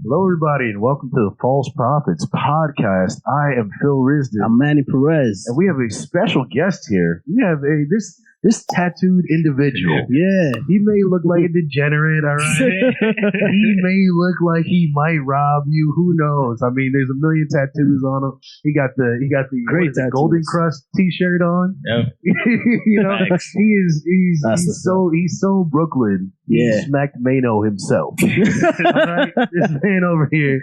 Hello, everybody, and welcome to the False Prophets podcast. I am Phil Risden. I'm Manny Perez. And we have a special guest here. We have this tattooed individual. Yeah. He may look like a degenerate, all right? He may look like he might rob you. Who knows? I mean, there's a million tattoos on him. He got the Great tattoos. Golden Crust t-shirt on. Yep. You know, he's so Brooklyn. Yeah. He smacked Mano himself. All right? This man over here.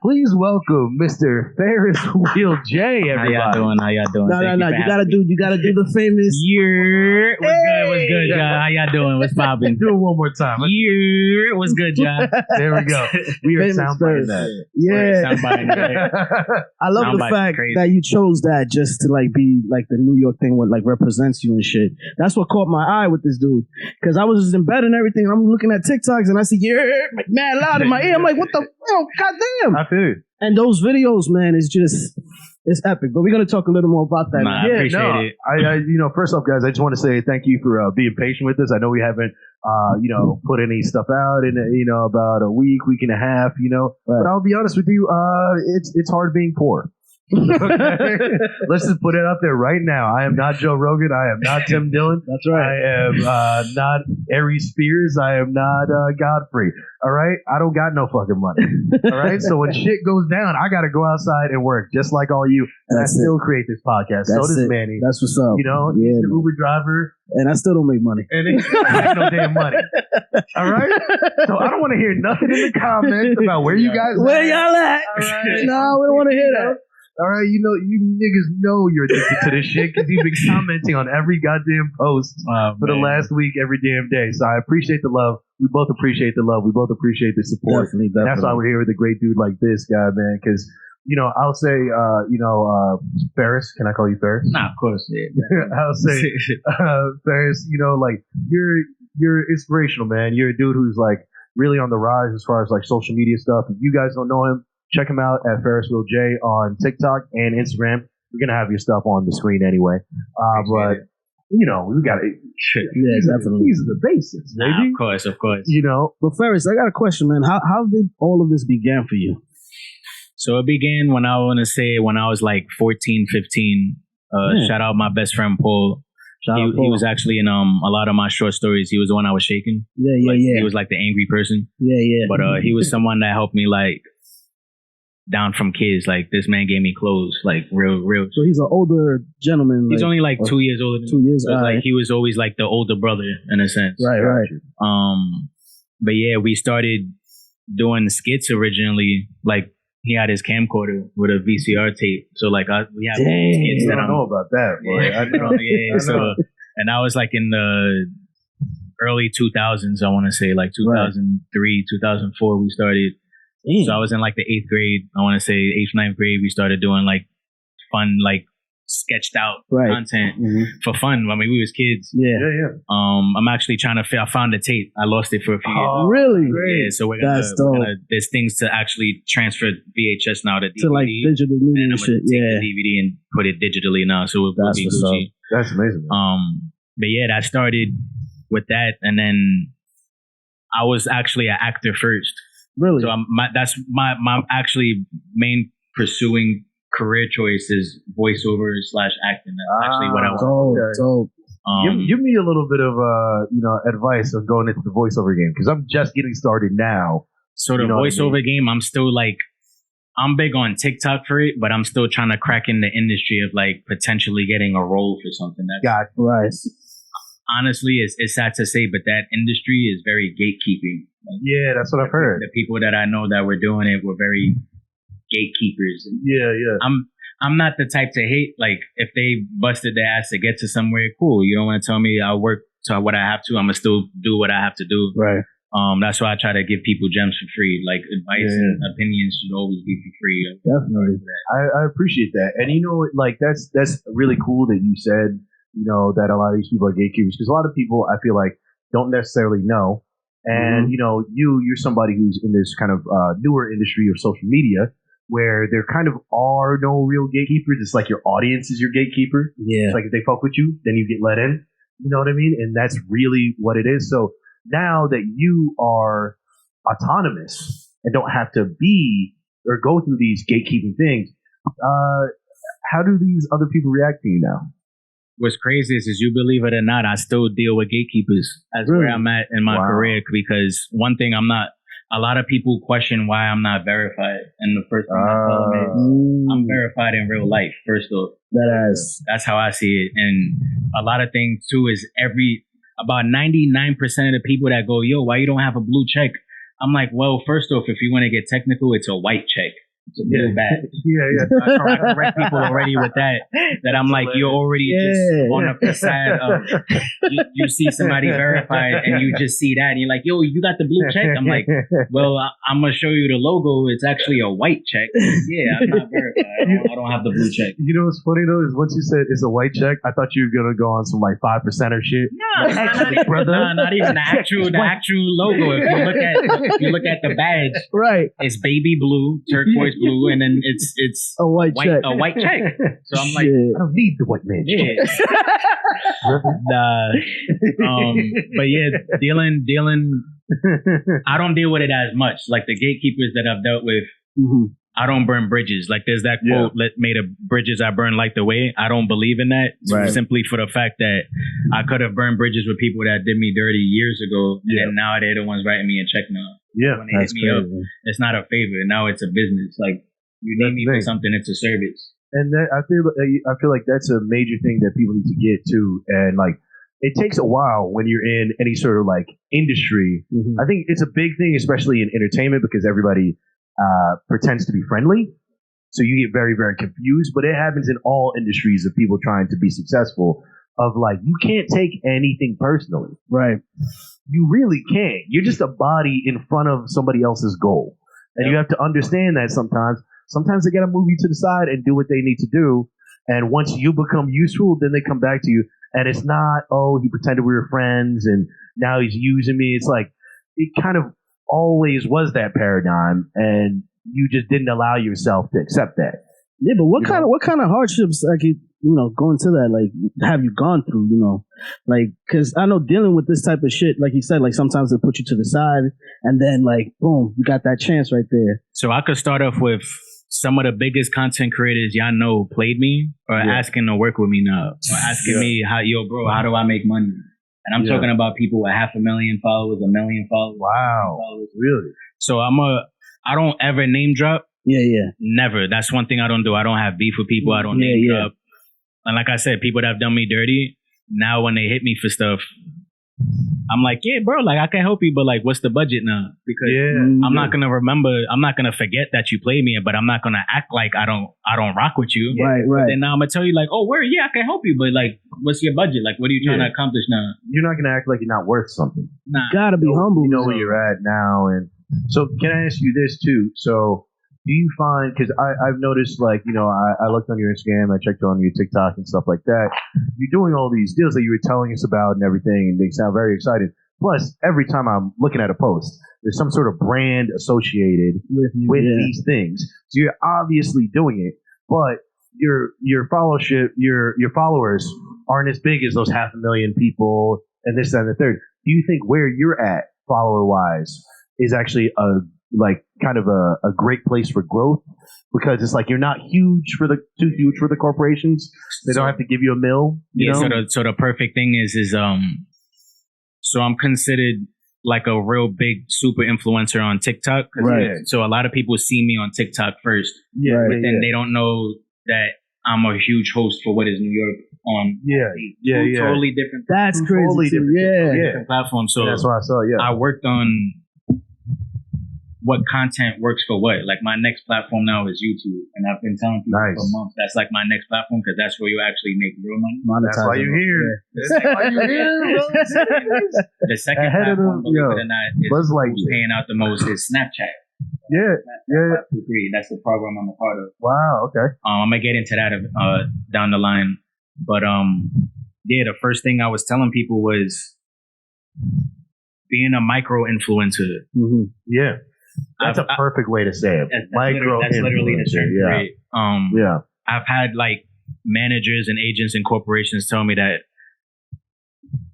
Please welcome Mr. Ferris Wheel J, everybody. How y'all doing? No. You gotta do the famous. YERRR. What's good, y'all? How y'all doing? What's poppin'? Do it one more time. YERRR. What's good, y'all? There we go. We are Famous soundbiting Ferris. that. Yeah. Soundbiting that. I love the Soundbite's fact crazy. that you chose that just to like be like the New York thing, what like represents you and shit. That's what caught my eye with this dude. Because I was just in bed and everything. I'm looking at TikToks and I see YERRR like mad loud in my ear. I'm like, what the goddamn? I feel it. And those videos, man, is just it's epic. But we're gonna talk a little more about that. Nah, I appreciate it. I first off, guys, I just want to say thank you for being patient with us. I know we haven't, put any stuff out in about a week and a half, But I'll be honest with you, it's hard being poor. Okay? Let's just put it out there right now. I am not Joe Rogan. I am not Tim Dillon. That's right. I am not Aries Spears. I am not Godfrey. All right? I don't got no fucking money. All right? So when shit goes down, I got to go outside and work just like all you. And That's I still create this podcast. So does Manny. That's what's up. He's the Uber driver. And I still don't make money. And he ain't no damn money. All right? So I don't want to hear nothing in the comments about where you guys Where y'all at? All right. No, we don't want to hear that. All right, you niggas know you're addicted to this shit because you've been commenting on every goddamn post for the last week, every damn day. So I appreciate the love. We both appreciate the love. We both appreciate the support. Definitely. That's why we're here with a great dude like this guy, man. Because I'll say, Ferris. Can I call you Ferris? Nah, of course. Yeah. I'll say, Ferris. You're inspirational, man. You're a dude who's like really on the rise as far as like social media stuff. If you guys don't know him, check him out at Ferris Wheel J on TikTok and Instagram. We're gonna have your stuff on the screen anyway. But we got to. Yeah, definitely. These are the basics, baby. Nah, of course. But Ferris, I got a question, man. How did all of this begin for you? So it began when I was like 14, 15. Shout out my best friend Paul. He was actually in a lot of my short stories. He was the one I was shaking. Yeah. He was like the angry person. Yeah. But he was someone that helped me like down from kids. Like this man gave me clothes, like real. So he's an older gentleman. He's only like 2 years older than me. 2 years. So like he was always like the older brother in a sense. Right. But yeah, we started doing skits originally. Like he had his camcorder with a VCR tape. So like we have skits I don't know about that, boy. Yeah, I know. yeah. So and I was like in the early 2000s. I want to say like 2003, 2004. We started. So I was in like the 8th grade. I want to say 8th, 9th grade. We started doing like fun, like sketched out content for fun. I mean, we was kids. Yeah. I'm actually trying to. I found the tape. I lost it for a few years. Really? Yeah. So we're gonna. There's things to actually transfer VHS now to DVD. To like digital media and and shit. Take the DVD and put it digitally now. So we'll be Gucci. That's amazing. But yeah, that started with that, and then I was actually an actor first. Really? So that's my actually main pursuing career choice is voiceover / acting. That's actually what I want. Dope. Give me a little bit of advice on going into the voiceover game because I'm just getting started now. So the voiceover game, I'm still like I'm big on TikTok for it, but I'm still trying to crack in the industry of like potentially getting a role for something. Honestly, it's sad to say, but that industry is very gatekeeping. Yeah, that's what I've heard. The people that I know that were doing it were very gatekeepers. Yeah. I'm not the type to hate. Like, if they busted their ass to get to somewhere, cool. You don't want to tell me I'll work to what I have to. I'm going to still do what I have to do. Right. That's why I try to give people gems for free. Like, advice and opinions should always be for free. Definitely. I appreciate that. And, that's really cool that you said, that a lot of these people are gatekeepers. Because a lot of people, I feel like, don't necessarily know. And, you're somebody who's in this kind of newer industry of social media where there kind of are no real gatekeepers. It's like your audience is your gatekeeper. Yeah. It's like if they fuck with you, then you get let in. You know what I mean? And that's really what it is. So now that you are autonomous, and don't have to be or go through these gatekeeping things. How do these other people react to you now? What's crazy is you believe it or not, I still deal with gatekeepers. That's where I'm at in my career, because one thing a lot of people question why I'm not verified. And the first thing I tell them is I'm verified in real life, first off. That's how I see it. And a lot of things too is about 99% of the people that go, yo, why you don't have a blue check? I'm like, well, first off, if you want to get technical, it's a white check. It's a blue badge. I correct people already with that I'm like, you're already just on the facade of, you see somebody verified and you just see that and you're like, yo, you got the blue check? I'm like, well, I'm going to show you the logo. It's actually a white check. Yeah, I'm not verified. I don't have the blue check. You know what's funny though is once you said it's a white check, I thought you were going to go on some like 5% or shit. No, not even the actual logo. If you look at the badge, right, it's baby blue, turquoise blue, and then it's a white check. A white check. So I'm like, I don't need the white man. Yeah. But yeah, dealing. I don't deal with it as much. Like the gatekeepers that I've dealt with, I don't burn bridges. Like there's that quote, made of bridges I burn like the way. I don't believe in that. Simply for the fact that I could have burned bridges with people that did me dirty years ago, and now they're the ones writing me a check now. Yeah, when they hit me up, it's not a favor. Now it's a business. Like you need me for something, it's a service. And that, I feel like that's a major thing that people need to get to. And like, it takes a while when you're in any sort of like industry. I think it's a big thing, especially in entertainment, because everybody pretends to be friendly. So you get very, very confused. But it happens in all industries of people trying to be successful. Of like, you can't take anything personally. Right. You really can't. You're just a body in front of somebody else's goal. And you have to understand that sometimes. Sometimes they got to move you to the side and do what they need to do. And once you become useful, then they come back to you. And it's not, oh, he pretended we were friends and now he's using me. It's like, it kind of always was that paradigm. And you just didn't allow yourself to accept that. Yeah, but what kind of hardships, like, going to that, like, have you gone through, like, because I know dealing with this type of shit, like you said, like sometimes they put you to the side and then like, boom, you got that chance right there. So I could start off with some of the biggest content creators y'all know played me or asking to work with me now or asking me how do I make money? And I'm talking about people with 500,000 followers, 1 million followers. Wow. Really? So I don't ever name drop. Yeah. Never. That's one thing I don't do. I don't have beef with people. I don't name drop. And like I said, people that have done me dirty, now when they hit me for stuff, I'm like, yeah, bro, like I can help you, but like, what's the budget now? Because I'm not gonna forget that you played me, but I'm not gonna act like I don't rock with you. Right. Then now I'm gonna tell you like, oh, where? Yeah, I can help you, but like, what's your budget? Like, what are you trying to accomplish now? You're not gonna act like you're not worth something. Nah. You gotta be humble. You know where you're at now, and so can I ask you this too? So. Do you find, because I've noticed, like, I looked on your Instagram, I checked on your TikTok and stuff like that. You're doing all these deals that you were telling us about and everything, and they sound very exciting. Plus, every time I'm looking at a post, there's some sort of brand associated with these things. So you're obviously doing it, but your followership, your followers aren't as big as those 500,000 people and this, that, and the third. Do you think where you're at, follower-wise, is actually kind of a great place for growth, because it's like you're not too huge for the corporations. They don't have to give you a mill. You know? So the perfect thing is so I'm considered like a real big super influencer on TikTok. Right. So a lot of people see me on TikTok first. Yeah. But then they don't know that I'm a huge host for What Is New York on totally different. That's crazy. Totally different. Different platforms. So that's what I saw. Yeah. I worked on what content works for what. Like my next platform now is YouTube, and I've been telling people for months that's like my next platform because that's where you actually make real money. That's why you're here. The second platform, believe it or not, is who's paying out the most is Snapchat. Yeah. That's the program I'm a part of. Wow. Okay. I'm gonna get into that down the line, but the first thing I was telling people was being a micro influencer. Mm-hmm. Yeah. That's a perfect way to say it. That's literally the term. Yeah. I've had like managers and agents and corporations tell me that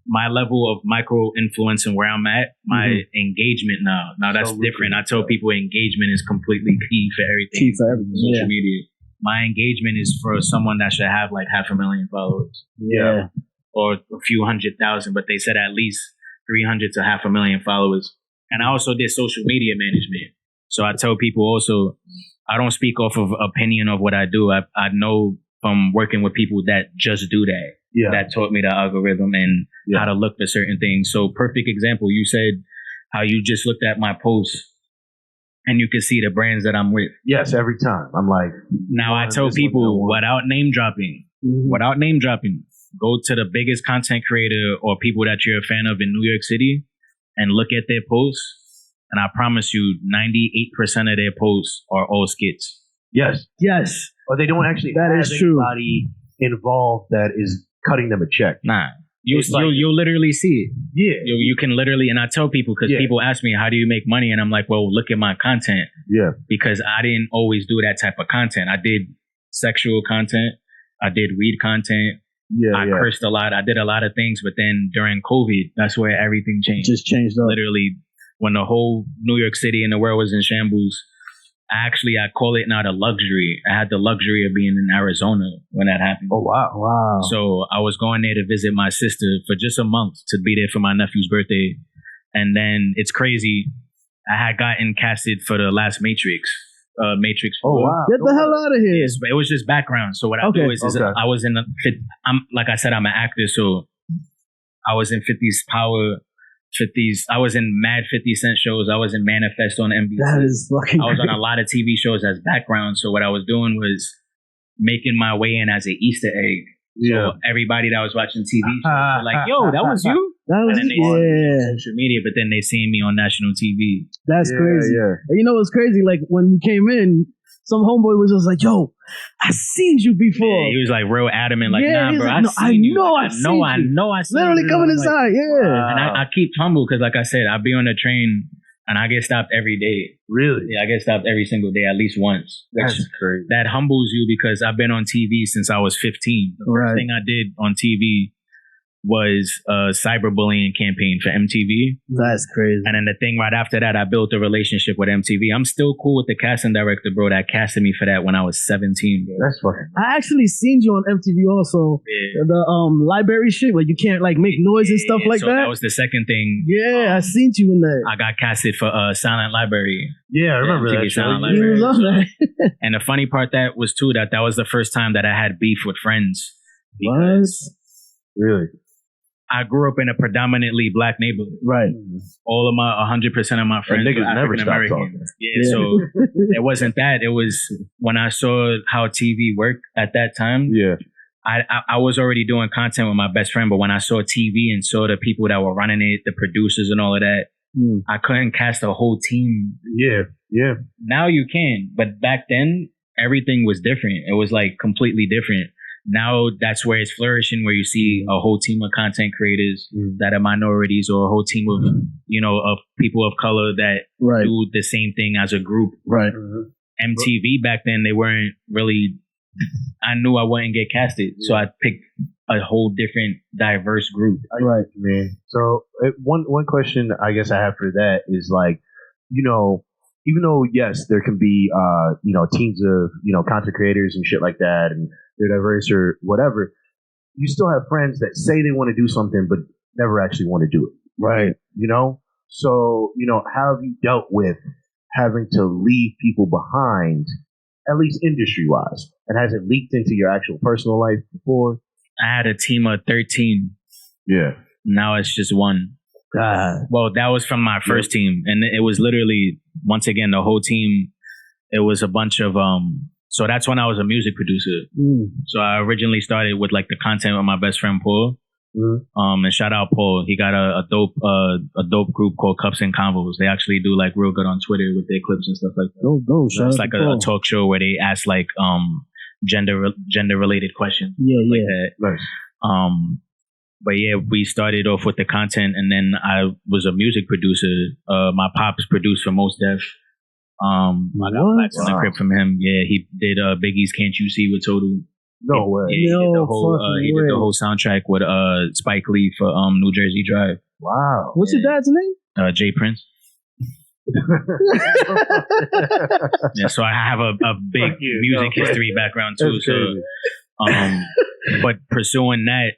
my level of micro influence and where I'm at, my engagement now that's different. I tell people engagement is completely key for everything. Social media. My engagement is for someone that should have like 500,000 followers. Yeah. Or a few 100,000, but they said at least 300 to 500,000 followers. And I also did social media management. So I tell people also, I don't speak off of opinion of what I do. I know from working with people that just do that. Yeah. That taught me the algorithm and how to look for certain things. So perfect example, you said how you just looked at my posts and you can see the brands that I'm with. Yes, every time. I'm like, now I tell people without name dropping, go to the biggest content creator or people that you're a fan of in New York City and look at their posts. And I promise you, 98% of their posts are all skits. Yes. Or they don't actually have anybody involved that is cutting them a check. Nah. You'll literally see it. Yeah. You can literally, and I tell people, because people ask me, how do you make money? And I'm like, well, look at my content. Yeah. Because I didn't always do that type of content. I did sexual content. I did weed content. I cursed a lot. I did a lot of things. But then during COVID, that's where everything changed. Just changed up. Literally, when the whole New York City and the world was in shambles, I call it not a luxury. I had the luxury of being in Arizona when that happened. Oh, wow. So I was going there to visit my sister for just a month to be there for my nephew's birthday. And then it's crazy. I had gotten casted for the last Matrix 4. Oh, wow. Get the hell out of here. Yes, but it was just background. So what I do is I was in like I said, I'm an actor. So I was in 50's Power. I was in mad 50 Cent shows. I was in Manifest on NBC. That is fucking I was on a lot of TV shows as background. So what I was doing was making my way in as an Easter egg. Yeah. So everybody that was watching TV shows were like, yo, that was you? That was, and then they saw me on social media, but then they seen me on national TV. That's crazy. Yeah. And you know what's crazy? Like when you came in, some homeboy was just like, yo, I seen you before. Yeah, he was like real adamant, like, nah, bro, like, I know I seen you. I know I seen literally you. coming inside, And I keep humble because, like I said, I be on the train and I get stopped every day. Really? Yeah, I get stopped every single day, at least once. That's crazy. That humbles you because I've been on TV since I was 15. The first thing I did on TV was a cyberbullying campaign for MTV. That's crazy. And then the thing right after that, I built a relationship with MTV. I'm still cool with the casting director, bro, that casted me for that when I was 17, bro. That's fucking. I actually seen you on MTV also. Yeah. The library shit where you can't like make noise and stuff like that. That was the second thing. Yeah, I seen you in that. I got casted for Silent Library. Yeah, I remember that. Silent Library. You love that. And the funny part that was too that was the first time that I had beef with friends. What? Really? I grew up in a predominantly black neighborhood. Right. All of my 100% of my friends were African American. Yeah, so it wasn't that. It was when I saw how TV worked at that time. Yeah. I was already doing content with my best friend, but when I saw TV and saw the people that were running it, the producers and all of that, I couldn't cast a whole team. Yeah. Now you can, but back then everything was different. It was like completely different. Now that's where it's flourishing, where you see a whole team of content creators that are minorities, or a whole team of, of people of color that do the same thing as a group. Right. MTV back then, they weren't really, I knew I wouldn't get casted. So I picked a whole different diverse group. Right. Man. So one question I guess I have for that is like, even though, yes, there can be, teams of, content creators and shit like that, and they're diverse or whatever, you still have friends that say they want to do something, but never actually want to do it. Right. So, how have you dealt with having to leave people behind, at least industry-wise? And has it leaked into your actual personal life before? I had a team of 13. Yeah. Now it's just one. Well, that was from my first team. And it was literally, once again, the whole team, it was a bunch of, so that's when I was a music producer. So I originally started with like the content with my best friend, Paul. And shout out Paul. He got a dope group called Cups and Convos. They actually do like real good on Twitter with their clips and stuff like that. So it's like a talk show where they ask like gender related questions. Like that. Nice. But yeah, we started off with the content, and then I was a music producer. My pops produced for Mos Def. I got Blacks in the Crib from him. Yeah, he did Biggie's Can't You See with Total. No way. He did the No whole fucking he did the way. whole soundtrack with Spike Lee for New Jersey Drive. Wow. What's your dad's name? Jay Prince. Yeah, so I have a big music history background too. That's So, crazy. but pursuing that,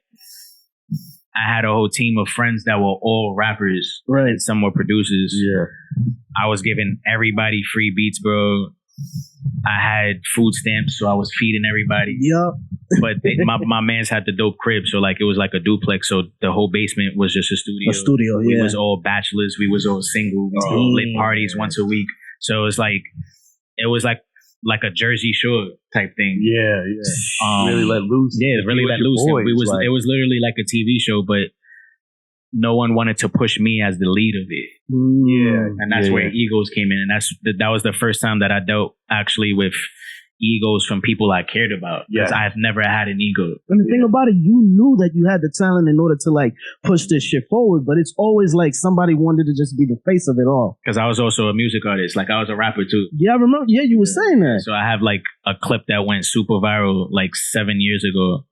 I had a whole team of friends that were all rappers, Right. and some were producers. Yeah. I was giving everybody free beats, bro. I had food stamps, so I was feeding everybody. Yup. But my man's had the dope crib, so like it was like a duplex. So the whole basement was just a studio. A studio, We yeah. was all bachelors. We was all single. We lit parties once a week. So it was like a Jersey Shore type thing. Yeah, yeah. Really let loose. Yeah, really let loose. It was literally like a TV show, but no one wanted to push me as the lead of it. Yeah. And that's where egos came in. And that was the first time that I dealt actually with egos from people I cared about. Because I've never had an ego. And the thing about it, you knew that you had the talent in order to like push this shit forward, but it's always like somebody wanted to just be the face of it all. Because I was also a music artist. Like I was a rapper too. Yeah, I remember. Yeah, you were saying that. So I have like a clip that went super viral like 7 years ago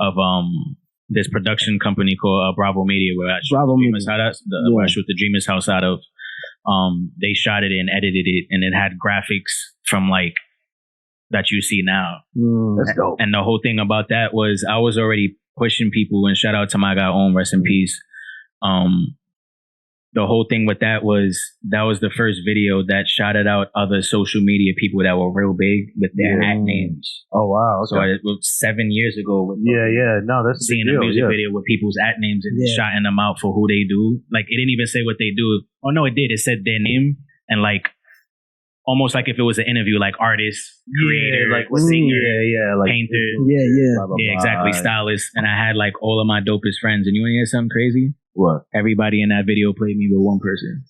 of this production company called Bravo Media, where I shoot where I shoot the Dreamers House out of. They shot it and edited it, and it had graphics from like that you see now. That's dope. And the whole thing about that was I was already pushing people, and shout out to my guy Owen, rest in peace. The whole thing with that was the first video that shouted out other social media people that were real big with their at names. Oh wow! Okay. So it was 7 years ago. Yeah. No, that's seeing a music video with people's at names and shouting them out for who they do. Like it didn't even say what they do. Oh no, it did. It said their name and like almost like if it was an interview, like artist, creator, like singer, like painter, blah, blah, yeah, exactly, stylist. And I had like all of my dopest friends. And you want to hear something crazy? What? Everybody in that video played me with one person.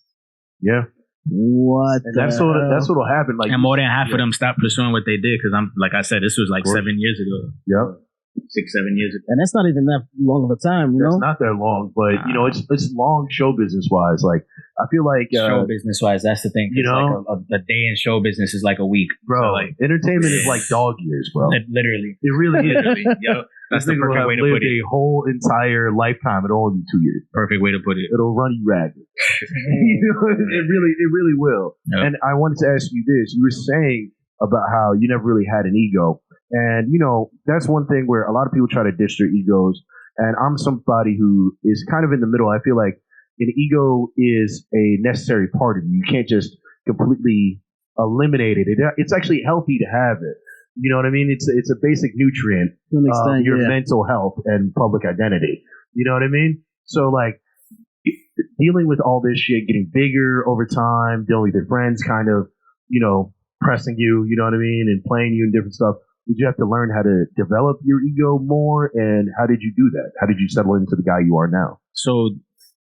Yeah. What? And that's what'll happen. Like, and more than half of them stopped pursuing what they did because I'm like I said, this was like 7 years ago. Yep. 6-7 years ago. And that's not even that long of a time, you know? It's not that long, but you know, it's long show business wise. Like I feel like show business wise, that's the thing. You know, like a day in show business is like a week, bro. So like entertainment is like dog years, bro. Literally, it really is. Yo, that's the perfect way to put it. A whole entire lifetime. It'll only be 2 years. Perfect way to put it. It'll run you ragged. You know, it really will. Yep. And I wanted to ask you this. You were saying about how you never really had an ego. And, you know, that's one thing where a lot of people try to ditch their egos. And I'm somebody who is kind of in the middle. I feel like an ego is a necessary part of you. You can't just completely eliminate it. It's actually healthy to have it. You know what I mean? It's a basic nutrient of your mental health and public identity. You know what I mean? So, like, dealing with all this shit, getting bigger over time, dealing with your friends kind of, you know, pressing you, you know what I mean, and playing you and different stuff. Did you have to learn how to develop your ego more? And how did you do that? How did you settle into the guy you are now? So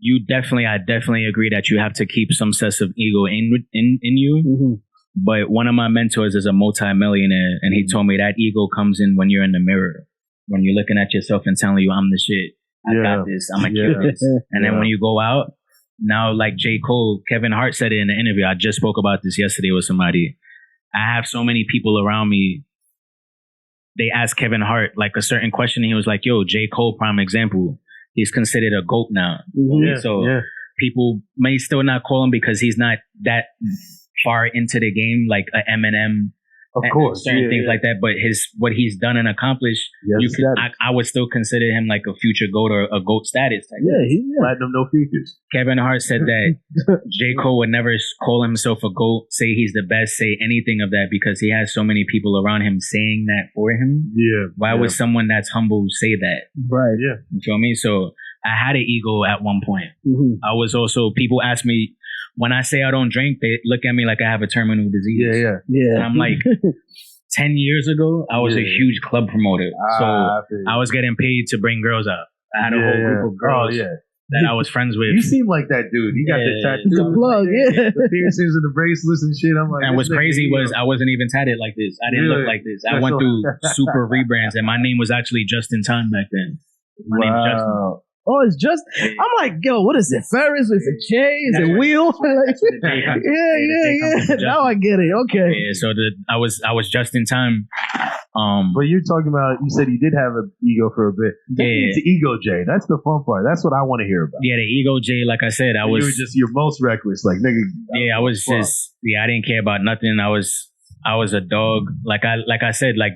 I definitely agree that you have to keep some sense of ego in you. Mm-hmm. But one of my mentors is a multi-millionaire, and he told me that ego comes in when you're in the mirror, when you're looking at yourself and telling you, I'm the shit. I got this. I'm going to kill this. And then when you go out, now like J. Cole, Kevin Hart said it in the interview. I just spoke about this yesterday with somebody. I have so many people around me. They asked Kevin Hart like a certain question. And he was like, yo, J. Cole, prime example. He's considered a GOAT now. Mm-hmm. People may still not call him because he's not that far into the game, like a Eminem, of course, certain things like that. But what he's done and accomplished, I would still consider him like a future GOAT or a GOAT status type. Platinum, no features. Kevin Hart said that J. Cole would never call himself a GOAT, say he's the best, say anything of that because he has so many people around him saying that for him. Why would someone that's humble say that? Right. Yeah. You feel me? So I had an ego at one point. Mm-hmm. I was also, people ask me, when I say I don't drink, they look at me like I have a terminal disease. Yeah. And I'm like, 10 years ago, I was a huge club promoter. So I was getting paid to bring girls out. I had a whole group of girls that I was friends with. You seem like that dude. He got the tattoo. The plug, the piercings and the bracelets and shit. I'm like, and what's crazy was I wasn't even tatted like this. I didn't look like this. I went through super rebrands, and my name was actually Just in Time back then. My name is Justin. Oh, it's just. I'm like, yo, what is it? Ferris? Is it Jay? Is it Wheel? Yeah. Now I get it. Okay. Yeah. So I was just in time. But you're talking about, you said you did have an ego for a bit. It's the ego J. That's the fun part. That's what I want to hear about. Yeah, the ego J, like I said, I was. You were just your most reckless. Like, nigga. Yeah, I was just, I didn't care about nothing. I was a dog. Like I said, like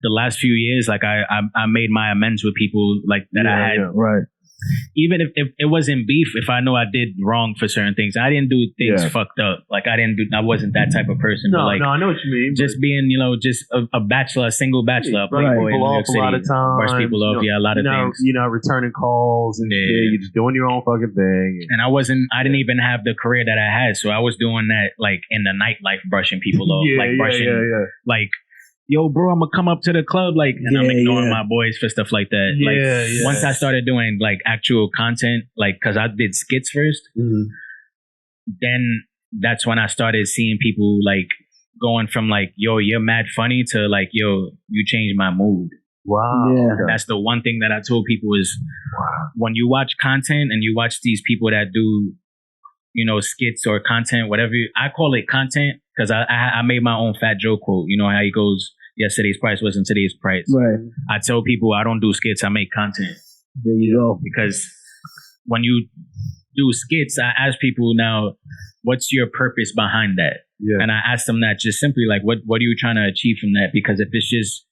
the last few years, like I made my amends with people like that I had. Yeah, right. Even if it wasn't beef, if I know I did wrong for certain things, I didn't do things fucked up. Like I wasn't that type of person. No, but like, I know what you mean. Just being, just a bachelor, a single bachelor, playboy in New York City. A lot of times. Brush people off, a lot of things. You're not returning calls and shit. You're just doing your own fucking thing. And I didn't even have the career that I had. So I was doing that like in the nightlife, brushing people off. Like, yo, bro, I'm gonna come up to the club, like, and I'm ignoring my boys for stuff like that. Once I started doing like actual content, like, cause I did skits first, then that's when I started seeing people like going from like, yo, you're mad funny to like, yo, you changed my mood. Wow. Yeah. That's the one thing that I told people is when you watch content and you watch these people that do, skits or content, whatever, I call it content because I made my own Fat Joe quote. You know how he goes, yesterday's price wasn't today's price. Right. I tell people I don't do skits, I make content. There you go. Because when you do skits, I ask people now, what's your purpose behind that? Yeah. And I ask them that just simply like, what are you trying to achieve from that? Because if it's just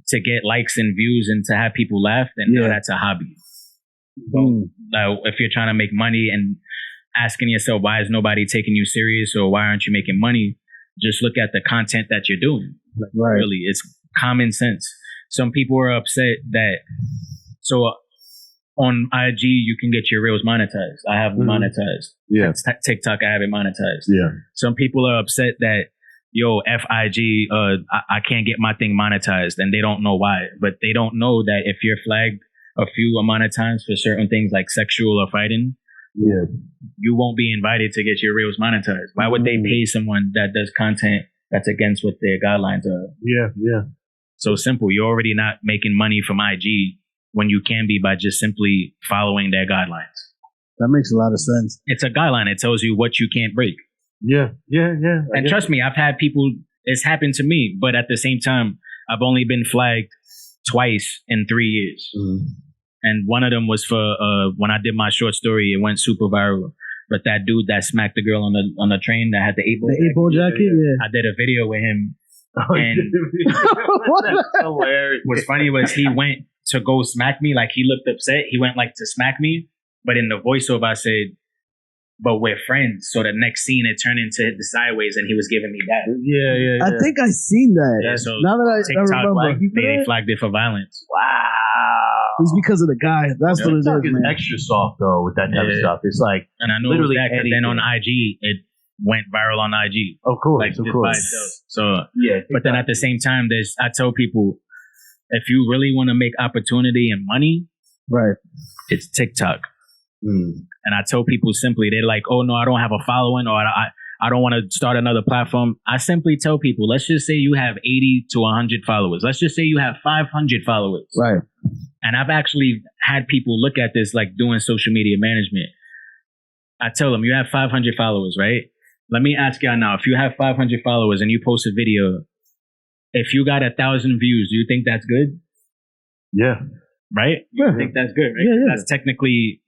to get likes and views and to have people laugh, then no, that's a hobby. So, if you're trying to make money and asking yourself, why is nobody taking you serious or why aren't you making money? Just look at the content that you're doing. Like, really, it's common sense. Some people are upset that, so on IG, you can get your reels monetized. I have them monetized. Yeah. TikTok, I have it monetized. Yeah. Some people are upset that, yo, FIG, I can't get my thing monetized, and they don't know why. But they don't know that if you're flagged a few amount of times for certain things like sexual or fighting, you won't be invited to get your reels monetized. Why would they pay someone that does content that's against what their guidelines are? Yeah. So simple. You're already not making money from IG when you can be by just simply following their guidelines. That makes a lot of sense. It's a guideline. It tells you what you can't break. Yeah. And trust me, I've had people, it's happened to me, but at the same time, I've only been flagged twice in 3 years. And one of them was for when I did my short story, it went super viral. But that dude that smacked the girl on the train that had the 8-ball jacket, I did a video with him. And that's hilarious. What's funny was he went to go smack me, like he looked upset. He went like to smack me, but in the voiceover I said, but we're friends. So the next scene it turned into the sideways, and he was giving me that. Yeah. I think I seen that. Yeah, so now that I TikTok, remember, they flagged it for violence. Wow. It's because of the guy. That's what it is, man. Extra soft though with that type of stuff. It's like, and I know literally that because then on IG it went viral on IG. Of course, like, of course. So but then at the same time, I tell people, if you really want to make opportunity and money, right, it's TikTok. And I tell people simply, they're like, oh no, I don't have a following, or I don't want to start another platform. I simply tell people, let's just say you have 80 to 100 followers. Let's just say you have 500 followers. Right. And I've actually had people look at this like doing social media management. I tell them, you have 500 followers, right? Let me ask y'all now, if you have 500 followers and you post a video, if you got 1,000 views, do you think that's good? Yeah. Right? Yeah. I think that's good, right? Yeah. That's technically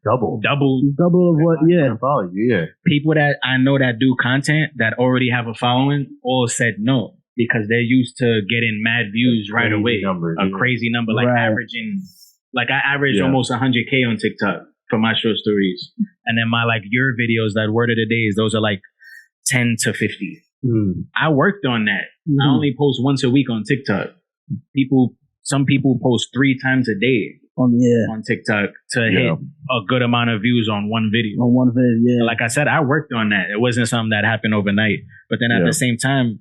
double of what? Yeah. People that I know that do content that already have a following all said no, because they're used to getting mad views right away. Crazy number, like averaging, like I average almost 100K on TikTok for my short stories, and then my like YERRR videos, that word of the days, those are like 10 to 50. I worked on that. I only post once a week on TikTok. Some people post 3 times a day on TikTok to hit a good amount of views on one video. Like I said, I worked on that. It wasn't something that happened overnight. But then at the same time,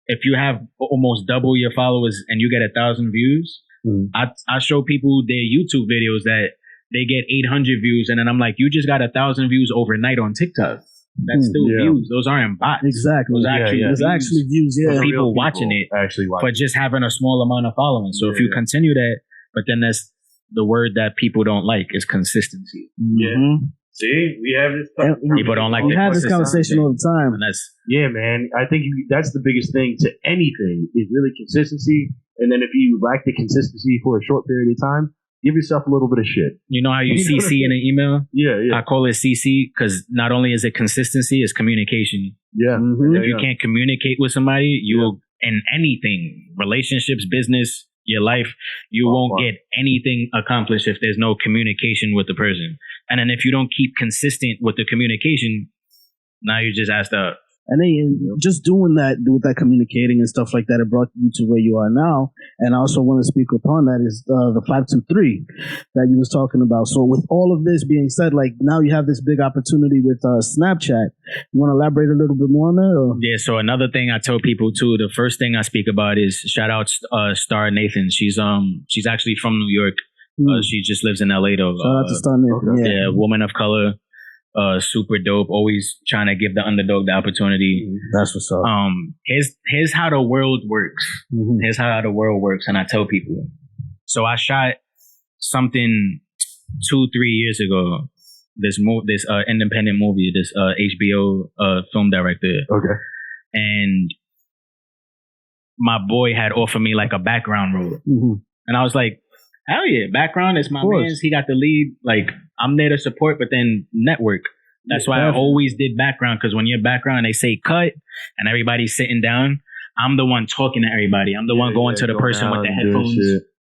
if you have almost double your followers and you get 1,000 views, I show people their YouTube videos that they get 800 views, and then I'm like, you just got 1,000 views overnight on TikTok. That's still views. Those aren't bots. Exactly. Those actually views. For people watching it, for just having a small amount of following. So if you continue that, but then that's the word that people don't like is consistency. See, we have this. People don't like we the have this conversation all the time. And that's man. I think that's the biggest thing to anything is really consistency. And then if you lack the consistency for a short period of time, give yourself a little bit of shit. you know how you CC in an email? Yeah. I call it CC because not only is it consistency, it's communication. Yeah. If you can't communicate with somebody, you will in anything, relationships, business, your life, you won't get anything accomplished if there's no communication with the person. And then if you don't keep consistent with the communication, now you're just asked up. And then just doing that, with that communicating and stuff like that, it brought you to where you are now. And I also want to speak upon that is the 523 that you was talking about. So with all of this being said, like now you have this big opportunity with Snapchat. You want to elaborate a little bit more on that? Or? Yeah. So another thing I tell people too, the first thing I speak about is shout out Star Nathan. She's actually from New York. She just lives in LA though. Shout out to Star Nathan. Yeah, woman of color. Super dope. Always trying to give the underdog the opportunity. That's what's up. Here's how the world works. Here's how the world works, and I tell people. So I shot something 2-3 years ago. This independent movie. This HBO film director. Okay. And my boy had offered me like a background role, and I was like, hell yeah, background is my man's. He got the lead. Like, I'm there to support, but then network. That's why I always did background, because when you're background, they say cut, and everybody's sitting down. I'm the one talking to everybody. I'm the one going to the person with the headphones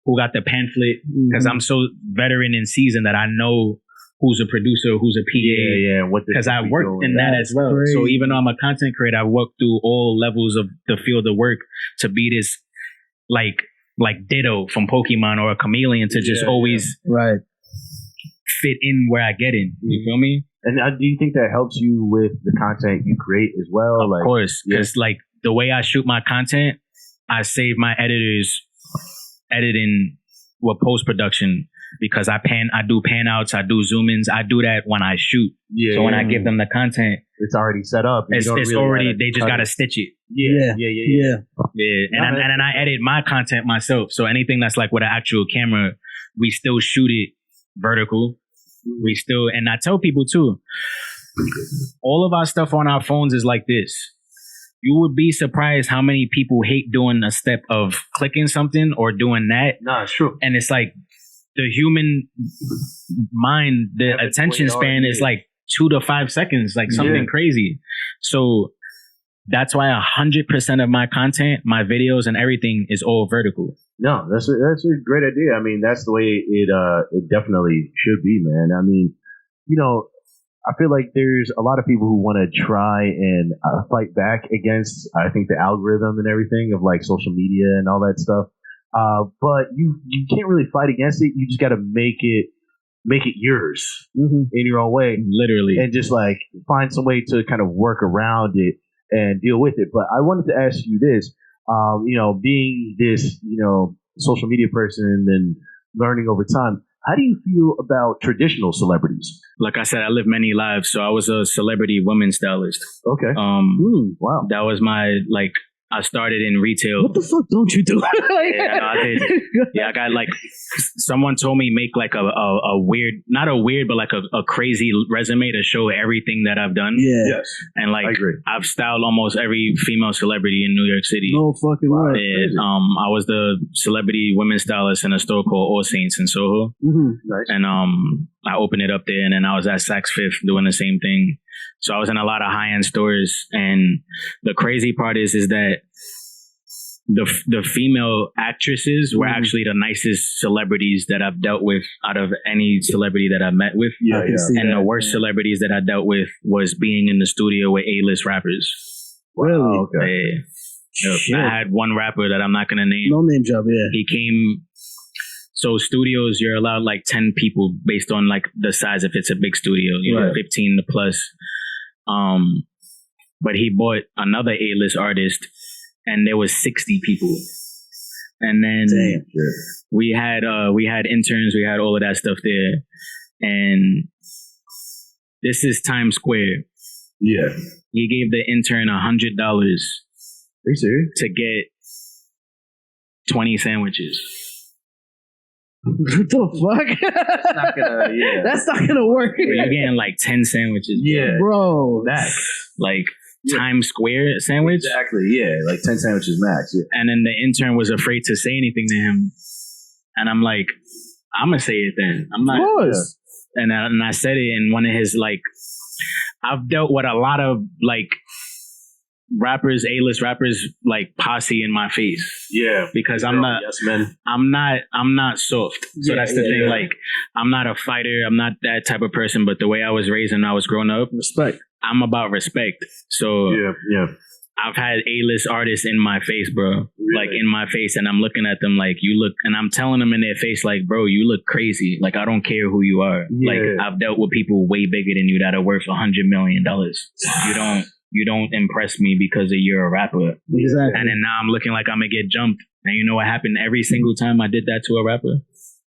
who got the pamphlet, because I'm so veteran in season that I know who's a producer, who's a PA. Because I worked in that as well. Crazy. So even though I'm a content creator, I worked through all levels of the field of work to be this, like Ditto from Pokemon or a chameleon to just always fit in where I get in. You feel me? And do you think that helps you with the content you create as well? Of course, because like the way I shoot my content, I save my editors editing with post-production, because I do pan outs, I do zoom ins, I do that when I shoot. So when I give them the content, it's already set up. It's already, they just got to stitch it. Yeah. And then I edit my content myself. So anything that's like with an actual camera, we still shoot it vertical. And I tell people too, all of our stuff on our phones is like this. You would be surprised how many people hate doing a step of clicking something or doing that. Nah, it's true. And it's like the human mind, the attention span is like 2 to 5 seconds, like something crazy. So that's why 100% of my content, my videos and everything is all vertical. No, that's a great idea. I mean, that's the way it definitely should be, man. I mean, I feel like there's a lot of people who want to try and fight back against, I think, the algorithm and everything of like social media and all that stuff. But you can't really fight against it. You just got to make it yours in your own way, literally, and just like find some way to kind of work around it and deal with it. But I wanted to ask you this, being this, social media person and learning over time, how do you feel about traditional celebrities? Like I said, I lived many lives, so I was a celebrity woman stylist. Okay. Wow. That was my I started in retail. What the fuck don't you do? I did. Yeah, I got someone told me make like a weird, not a weird, but like a crazy resume to show everything that I've done. Yeah. Yes. And I agree. I've styled almost every female celebrity in New York City. No fucking way. Yeah, I was the celebrity women's stylist in a store called All Saints in Soho. Nice. And I opened it up there, and then I was at Saks Fifth doing the same thing. So I was in a lot of high-end stores, and the crazy part is that the female actresses were actually the nicest celebrities that I've dealt with out of any celebrity that I've met with. And the worst celebrities that I dealt with was being in the studio with A-list rappers. Really? Wow, okay. I had one rapper that I'm not going to name. No name job, yeah. He came... So studios, you're allowed like 10 people based on like the size if it's a big studio, 15 to plus. But he bought another A-list artist, and there was 60 people. And then we had interns, we had all of that stuff there. And this is Times Square. Yeah. He gave the intern $100 Are you serious? to get 20 sandwiches. What the fuck? That's not gonna. Yeah. That's not gonna work. You're getting like 10 sandwiches. Yeah, Bro. max. Like Times Square sandwich. Exactly. Yeah, like 10 sandwiches max. Yeah. And then the intern was afraid to say anything to him. And I'm like, I'm gonna say it then. I'm not. Of course. And I said it in one of his like. I've dealt with a lot of like rappers, A-list rappers, like posse in my face. Yeah, because I'm not. Yes, man. I'm not soft. So that's the thing. Like, I'm not a fighter. I'm not that type of person. But the way I was raised and I was growing up, respect. I'm about respect. So yeah. I've had A-list artists in my face, bro. Really? Like in my face, and I'm looking at them like, you look, and I'm telling them in their face like, bro, you look crazy. Like, I don't care who you are. Yeah. Like, I've dealt with people way bigger than you that are worth $100 million. You don't impress me because you're a rapper. Exactly. And then now I'm looking like I'm gonna get jumped. And you know what happened every single time I did that to a rapper?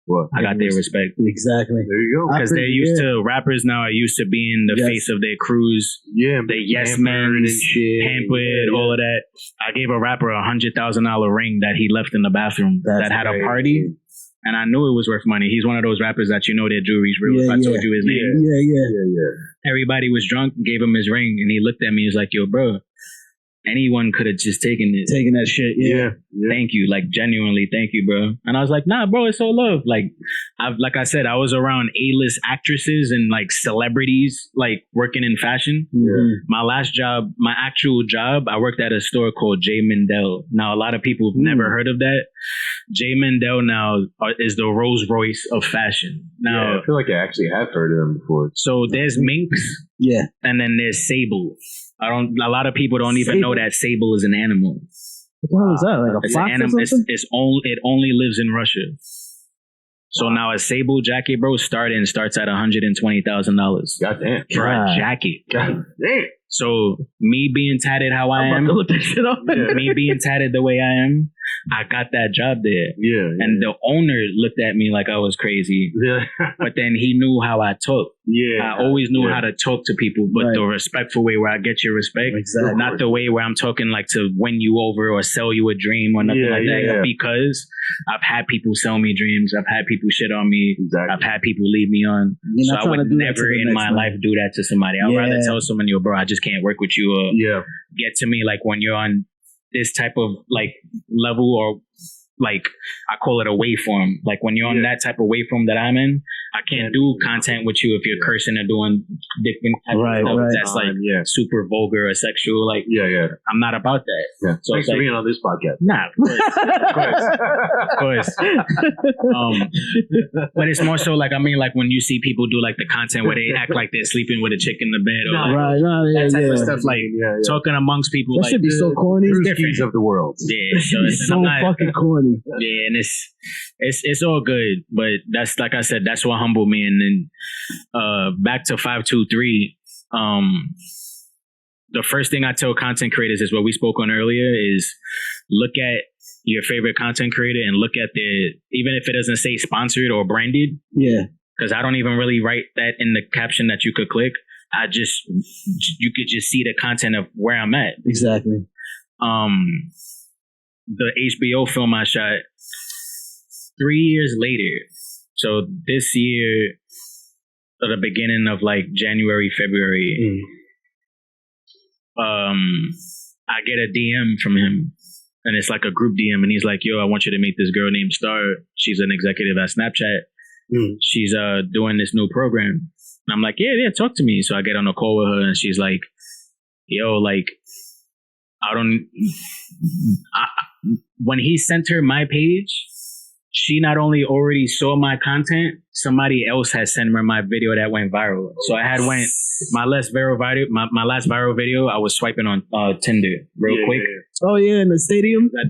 What? I got their respect. Exactly. There you go. Because they're used to, rappers now are used to being the face of their crews. Yeah. The yes men, pampered, all of that. I gave a rapper $100,000 ring that he left in the bathroom that had a party. And I knew it was worth money. He's one of those rappers that you know their jewelry's real. If I told you his name. Yeah. Everybody was drunk, gave him his ring, and he looked at me. He was like, yo, bro, anyone could have just taken it. Taking that shit. Yeah. Thank you. Like, genuinely, thank you, bro. And I was like, nah, bro, it's all love. Like, like I said, I was around A-list actresses and like celebrities, like working in fashion. Mm-hmm. My last job, my actual job, I worked at a store called J. Mendel. Now, a lot of people have never heard of that. J. Mendel now is the Rolls Royce of fashion. Now, I feel like I actually have heard of them before. So there's Minx. Yeah. And then there's Sable. A lot of people don't even know that Sable is an animal. What the hell is that? Like a fox or something? It only lives in Russia. So now a Sable jacket, bro, starts at $120,000. Goddamn. For a jacket. Goddamn. So me being tatted how I am, look that shit up. me being tatted the way I am, I got that job there. Yeah. And the owner looked at me like I was crazy. Yeah. But then he knew how I talk. Yeah. I always knew how to talk to people, but the respectful way where I get your respect. Exactly. Not the way where I'm talking like to win you over or sell you a dream or nothing like that. Yeah. Because I've had people sell me dreams. I've had people shit on me. Exactly. I've had people leave me on. So I would never in my life do that to somebody. I'd rather tell someone, yo, bro, I just can't work with you. Or get to me like when you're on this type of like level, or like I call it a waveform. Like when you're on that type of waveform that I'm in, I can't do content with you if you're cursing or doing different type of stuff that's like super vulgar or sexual. Like I'm not about that. Yeah. So thanks for being on this podcast. Nah, of course. But it's more so like, I mean, like when you see people do like the content where they act like they're sleeping with a chick in the bed or that type of stuff, like talking amongst people. That like, should be so corny. Different of the world. Yeah, so it's so fucking corny. Yeah, and it's all good, but that's like I said, that's what humbled me. And then back to 523. The first thing I tell content creators is what we spoke on earlier: is look at your favorite content creator and look at even if it doesn't say sponsored or branded. Yeah, because I don't even really write that in the caption that you could click. You could just see the content of where I'm at. Exactly. The HBO film I shot 3 years later. So this year, at the beginning of like January, February, I get a DM from him, and it's like a group DM, and he's like, yo, I want you to meet this girl named Star. She's an executive at Snapchat. She's doing this new program. And I'm like, yeah, talk to me. So I get on a call with her, and she's like, yo, like, when he sent her my page, she not only already saw my content, somebody else had sent her my video that went viral. So I had my last viral video, I was swiping on Tinder real quick. Oh yeah, in the stadium. I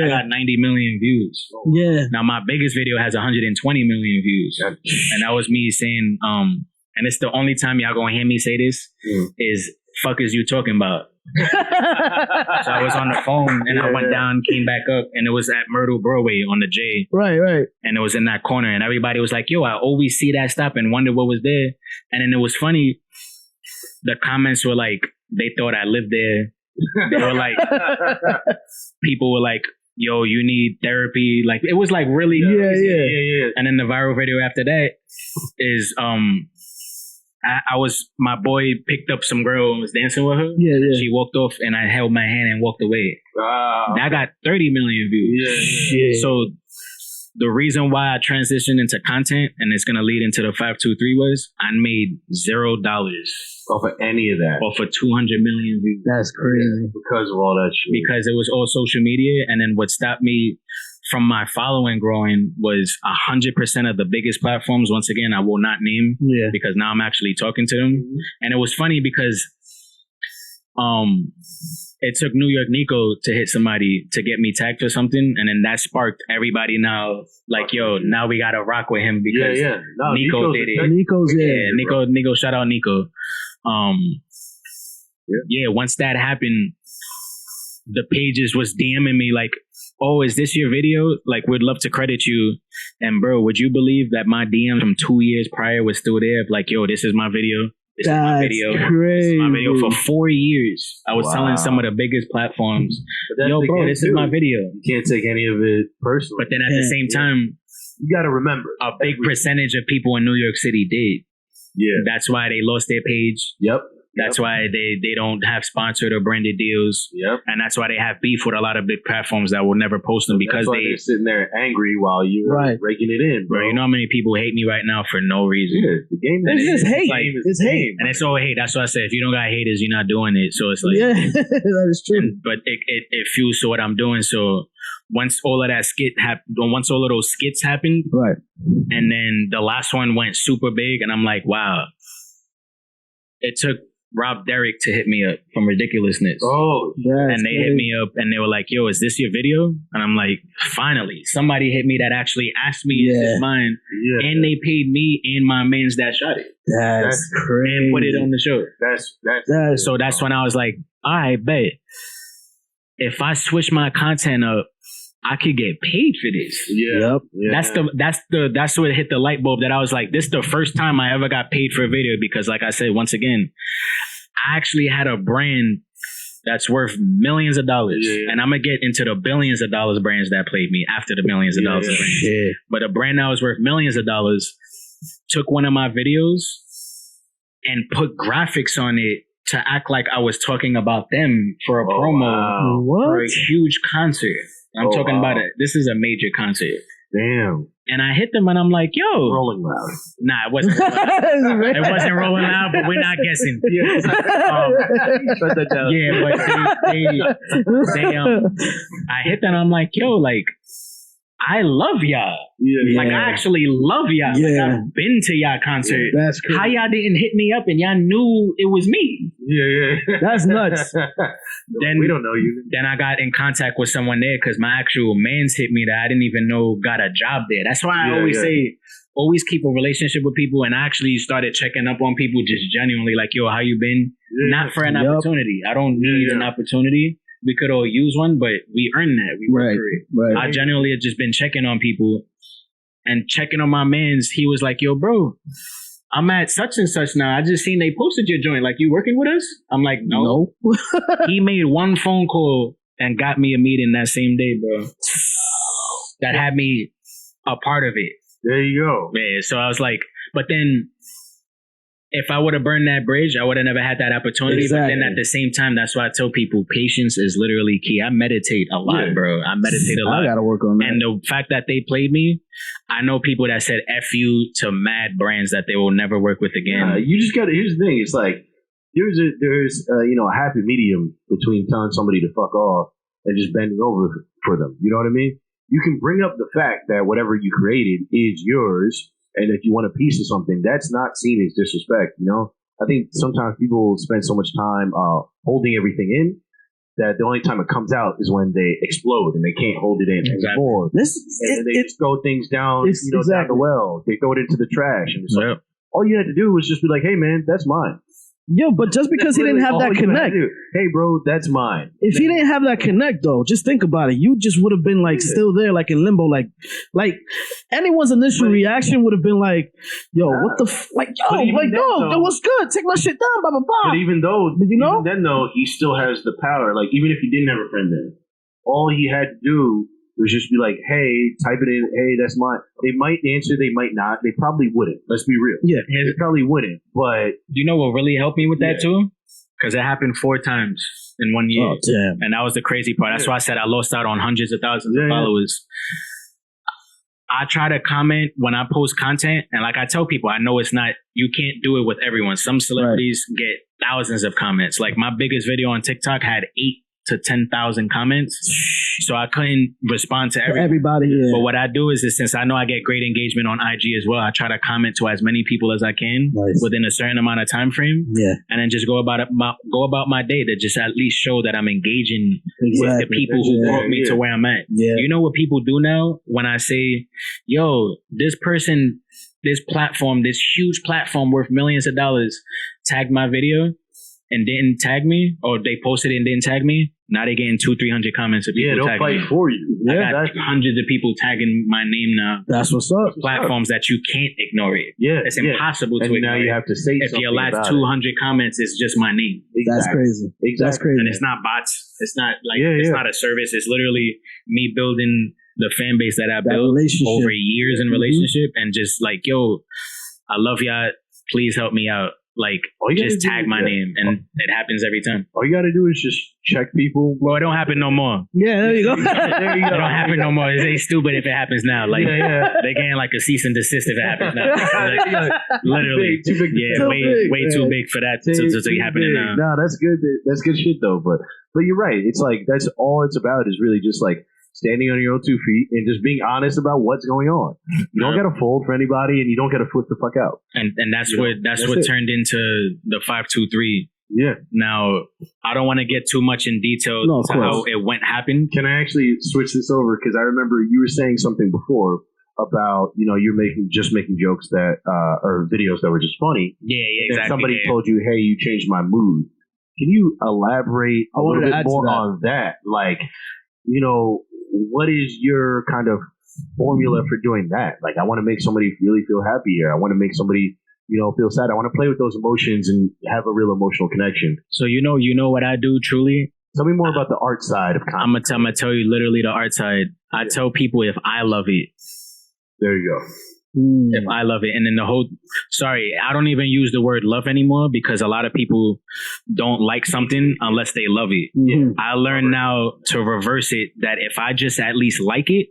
got 90 million views. Yeah. Now my biggest video has 120 million views, and that was me saying, and it's the only time y'all gonna hear me say this is "fuck is you talking about." So I was on the phone, and I went down, came back up, and it was at Myrtle Broadway on the J. Right. And it was in that corner, and everybody was like, yo, I always see that stop and wonder what was there. And then it was funny. The comments were like, they thought I lived there. They were like, people were like, yo, you need therapy. Like, it was like really Yeah. And then the viral video after that is my boy picked up some girl and was dancing with her. Yeah. She walked off and I held my hand and walked away. That got 30 million views. Shit. So the reason why I transitioned into content, and it's gonna lead into the 523, was I made $0 off of any of that. Off of 200 million views. That's crazy. Because of all that shit. Because it was all social media, and then what stopped me from my following growing was 100% of the biggest platforms. Once again, I will not name, because now I'm actually talking to them. Mm-hmm. And it was funny because it took New York Nico to hit somebody to get me tagged for something, and then that sparked everybody now. Like, yo, now we gotta rock with him because No, Nico did it. Nico, shout out Nico. Once that happened, the pages was DMing me like, oh, is this your video? Like, we'd love to credit you. And bro, would you believe that my DM from 2 years prior was still there? Like, yo, this is my video. This is my video. This is my video. For 4 years, I was telling some of the biggest platforms, yo, bro, this is my video. You can't take any of it personally. But then at the same time, you got to remember, a big percentage of people in New York City did. Yeah. That's why they lost their page. Yep. That's why they don't have sponsored or branded deals. Yep. And that's why they have beef with a lot of big platforms that will never post them, because they're sitting there angry while you're raking it in, bro. You know how many people hate me right now for no reason? Yeah, the game is just hate. It's hate. And it's all hate. That's why I said, if you don't got haters, you're not doing it. So it's like, that is true. But it fuels to what I'm doing. So once all of that once all of those skits happened, right, and then the last one went super big, and I'm like, wow. It took Rob Derrick to hit me up from Ridiculousness. Oh, yeah. And they hit me up and they were like, yo, is this your video? And I'm like, finally, somebody hit me that actually asked me, is this mine? Yeah. And they paid me and my mans that shot it. That's crazy. And put it on the show. So that's when I was like, all right, bet. If I switch my content up, I could get paid for this. Yeah. That's what hit the light bulb, that I was like, this is the first time I ever got paid for a video, because like I said, once again, I actually had a brand that's worth millions of dollars. Yeah. And I'm gonna get into the billions of dollars brands that played me after the millions of dollars brands. Yeah. But a brand that was worth millions of dollars took one of my videos and put graphics on it to act like I was talking about them for a promo for a huge concert. I'm talking about it. This is a major concert. Damn. And I hit them and I'm like, yo. Rolling Loud. Nah, it wasn't Rolling Loud. It wasn't Rolling Loud, but we're not guessing. But I hit them and I'm like, yo, like, I love y'all. Yeah. Like, I actually love y'all. Yeah. Like, I've been to y'all concert. That's crazy. How y'all didn't hit me up and y'all knew it was me? Yeah. That's nuts. Then we don't know you. Then I got in contact with someone there because my actual mans hit me that I didn't even know got a job there. That's why I always say, always keep a relationship with people. And I actually started checking up on people just genuinely, like, yo, how you been? Yeah. Not for an opportunity. I don't need an opportunity. We could all use one, but we earn that. We work for it. Right. I genuinely have just been checking on people and checking on my mans. He was like, yo, bro, I'm at such and such now. I just seen they posted your joint. Like, you working with us? I'm like, no. He made one phone call and got me a meeting that same day, bro. That had me a part of it. There you go. Yeah, so I was like, but then if I would have burned that bridge, I would have never had that opportunity. Exactly. But then at the same time, that's why I tell people patience is literally key. I meditate a lot, bro. I meditate a lot. I gotta work on that. And the fact that they played me, I know people that said F you to mad brands that they will never work with again. You just gotta, here's the thing, it's like, there's a happy medium between telling somebody to fuck off and just bending over for them. You know what I mean? You can bring up the fact that whatever you created is yours. And if you want a piece of something, that's not seen as disrespect, you know? I think sometimes people spend so much time holding everything in that the only time it comes out is when they explode and they can't hold it in anymore. And they just throw things down, down the well. They throw it into the trash. And it's like, all you had to do was just be like, hey, man, that's mine. Yo, but just because he didn't have that connect. Hey, bro, that's mine. If he didn't have that connect, though, just think about it. You just would have been like still there, like in limbo. Like anyone's initial reaction would have been like, yo, what the like, yo, like, no, that was good. Take my shit down, blah, blah, blah. But even then, though, he still has the power. Like, even if he didn't have a friend then, all he had to do was just be like, hey, type it in. Hey, that's mine. They might answer. They might not. They probably wouldn't. Let's be real. Yeah. They probably wouldn't. But you know what really helped me with that too? Because it happened 4 times in 1 year. Oh, damn. And that was the crazy part. That's why I said I lost out on hundreds of thousands of followers. I try to comment when I post content, and like I tell people, I know it's not, you can't do it with everyone. Some celebrities get thousands of comments. Like my biggest video on TikTok had 8 to 10,000 comments. So I couldn't respond to everybody. Yeah. But what I do is since I know I get great engagement on IG as well, I try to comment to as many people as I can within a certain amount of time frame. Yeah. And then just go about my day to just at least show that I'm engaging with the people who brought me to where I'm at. Yeah. You know what people do now when I say, yo, this person, this platform, this huge platform worth millions of dollars tagged my video and didn't tag me, or they posted it and didn't tag me. Now they're getting 200-300 comments of people they'll tagging fight me. for you. I got hundreds of people tagging my name now. That's what's up. Platforms that you can't ignore it. Yeah, it's impossible to ignore. Now you have to say if something your last about 200 comments is just my name. Exactly. That's crazy. Exactly. That's crazy. And it's not bots. It's not like it's not a service. It's literally me building the fan base that I built over years in relationship, and just like, yo, I love y'all. Please help me out. Like, just tag my name, and it happens every time. All you got to do is just check people. Well, it don't happen no more. Yeah, there you go. There you go. It don't happen no more. It's stupid if it happens now. Like, they're getting like a cease and desist if it happens now. Like, literally. Too big. Way too big for that to be happening now. No, that's good. That's good shit, though. But you're right. It's like, that's all it's about, is really just like standing on your own 2 feet and just being honest about what's going on. You don't got to fold for anybody, and you don't got to flip the fuck out. And that's what turned into the 523. Yeah. Now, I don't want to get too much in detail to how it happened. Can I actually switch this over? Because I remember you were saying something before about, you're making jokes that or videos that were just funny. Yeah, exactly. And somebody told you, hey, you changed my mood. Can you elaborate a little bit more on that? Like, what is your kind of formula for doing that? Like, I want to make somebody really feel happy, or I want to make somebody, feel sad. I want to play with those emotions and have a real emotional connection. So you know what I do truly? Tell me more about the art side of content. I'm gonna tell you literally the art side. I tell people if I love it. There you go. If I love it. And then I don't even use the word love anymore, because a lot of people don't like something unless they love it. I learned now to reverse it, that if I just at least like it,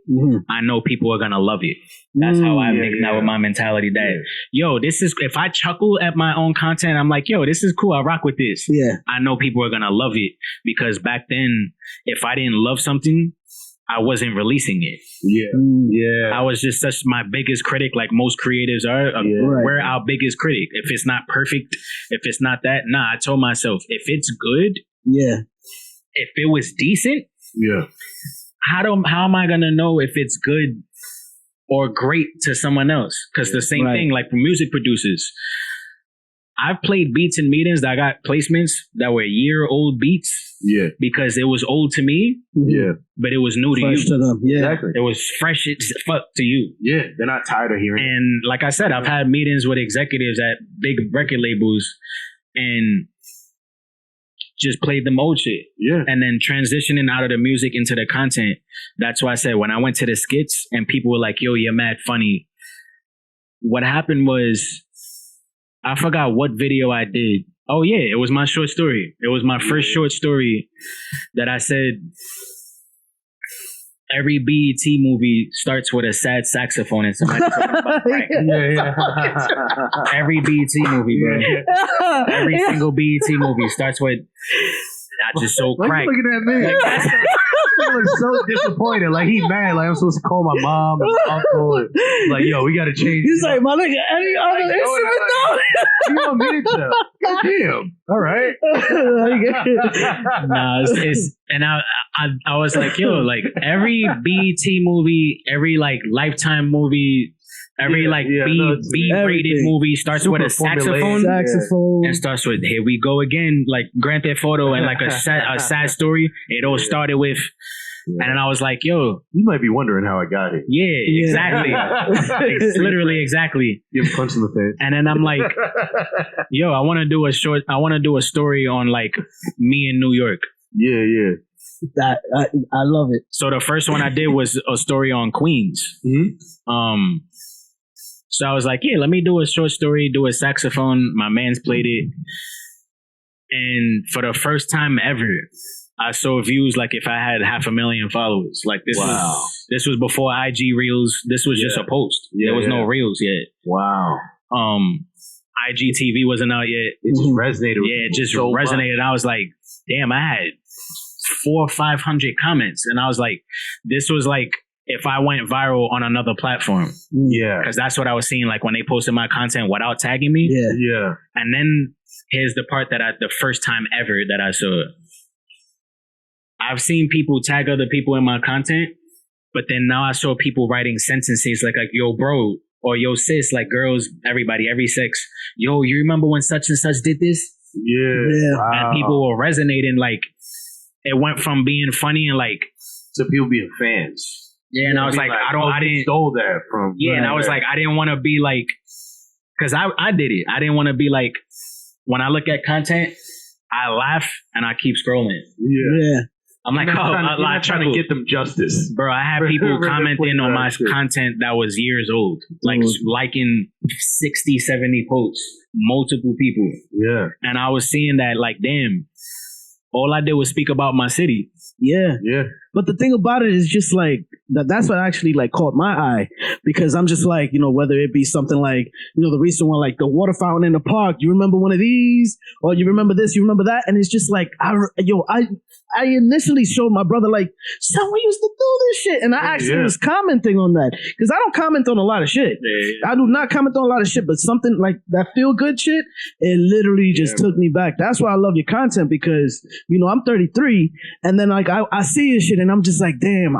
I know people are going to love it. That's how I think now with my mentality that, yo, this is, if I chuckle at my own content, I'm like, yo, this is cool. I rock with this. Yeah. I know people are going to love it, because back then, if I didn't love something, I wasn't releasing it. I was just such my biggest critic, like most creatives are. We're our biggest critic. If it's not perfect, if it's not that, I told myself, if it's good, if it was decent, how am I gonna know if it's good or great to someone else? Because the same thing, like for music producers, I've played beats in meetings that I got placements that were year-old beats. Because it was old to me. But it was new fresh to you. To them. Exactly. It was fresh as fuck to you. They're not tired of hearing it. And like I said, I've had meetings with executives at big record labels and just played them old shit. And then transitioning out of the music into the content. That's why I said when I went to the skits and people were like, yo, you're mad funny. What happened was, I forgot what video I did. Oh yeah, it was my short story. It was my first short story that I said every BET movie starts with a sad saxophone and somebody Every BET movie, bro. Every single BET movie starts with I just so crack. Look at that man. He was so disappointed. Like, he mad. Like, I'm supposed to call my mom and my uncle. And, like, yo, we got to change. He's like, my nigga, any other instrument though? You want me to? Goddamn. All right. And I was like, yo, like every BET movie, every like Lifetime movie, every B-rated movie starts with a saxophone and starts with "Here we go again," like Grand Theft Auto, and like a sad story. It all started with, and then I was like, "Yo, you might be wondering how I got it." Yeah, exactly. It's literally exactly. Give a punch in the face. And then I'm like, "Yo, I want to do a story on like me in New York." Yeah. That I love it. So the first one I did was a story on Queens. So I was like, yeah, let me do a short story, do a saxophone. My man's played it. And for the first time ever, I saw views like if I had 500,000 followers. Like this was before IG Reels. This was just a post. There was no Reels yet. Wow. IGTV wasn't out yet. It just resonated with it just so resonated. much. I was like, damn, I had 400 or 500 comments. And I was like, this was like if I went viral on another platform. Yeah. Because that's what I was seeing, like when they posted my content without tagging me. Yeah. And then here's the part the first time ever that I saw it. I've seen people tag other people in my content, but then now I saw people writing sentences like yo, bro, or yo, sis, like girls, everybody, every sex. Yo, you remember when such and such did this? Yeah. Wow. And people were resonating. Like, it went from being funny and like to people being fans. Yeah, and I was like, I didn't stole that from. Yeah, and I was like, I didn't want to be like, because I did it. I didn't want to be like, when I look at content, I laugh and I keep scrolling. Yeah. I'm like, I'm trying to get them justice. Bro, I had people commenting on my content that was years old. Like, liking 60, 70 posts. Multiple people. Yeah. And I was seeing that, like, damn, all I did was speak about my city. Yeah. Yeah. But the thing about it is just like, that's what actually like caught my eye, because I'm just like, whether it be something like, the recent one, like the water fountain in the park, you remember one of these? Or you remember this, you remember that? And it's just like, I initially showed my brother like, son, we used to do this shit. And I actually was commenting on that, because I don't comment on a lot of shit. Yeah. I do not comment on a lot of shit, but something like that feel good shit, it literally just took me back. That's why I love your content, because, I'm 33, and then like I see your shit and I'm just like, damn,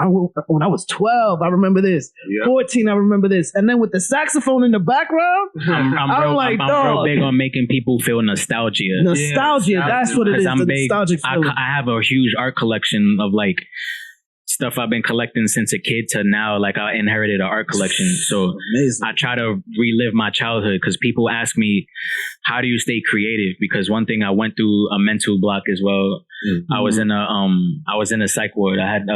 when I was 12, I remember this. 14, I remember this. And then with the saxophone in the background, I'm real big on making people feel nostalgia. Nostalgia, that's what it is. The big, nostalgic feeling. I have a huge art collection of like stuff I've been collecting since a kid to now. Like, I inherited an art collection. So amazing. I try to relive my childhood, because people ask me, how do you stay creative? Because one thing, I went through a mental block as well. Mm-hmm. I was in a psych ward. I had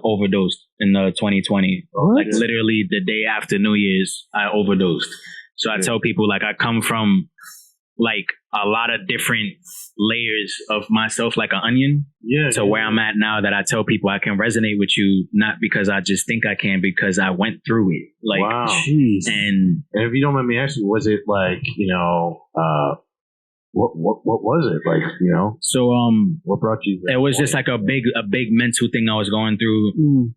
overdosed in 2020. Like, literally the day after New Year's, I overdosed. So I tell people, like, I come from like a lot of different layers of myself, like an onion, to where I'm at now, that I tell people I can resonate with you, not because I just think I can, because I went through it. Like, wow. Jeez. And if you don't mind me asking, was it like, what was it like, So what brought you there? It was just like a big mental thing I was going through.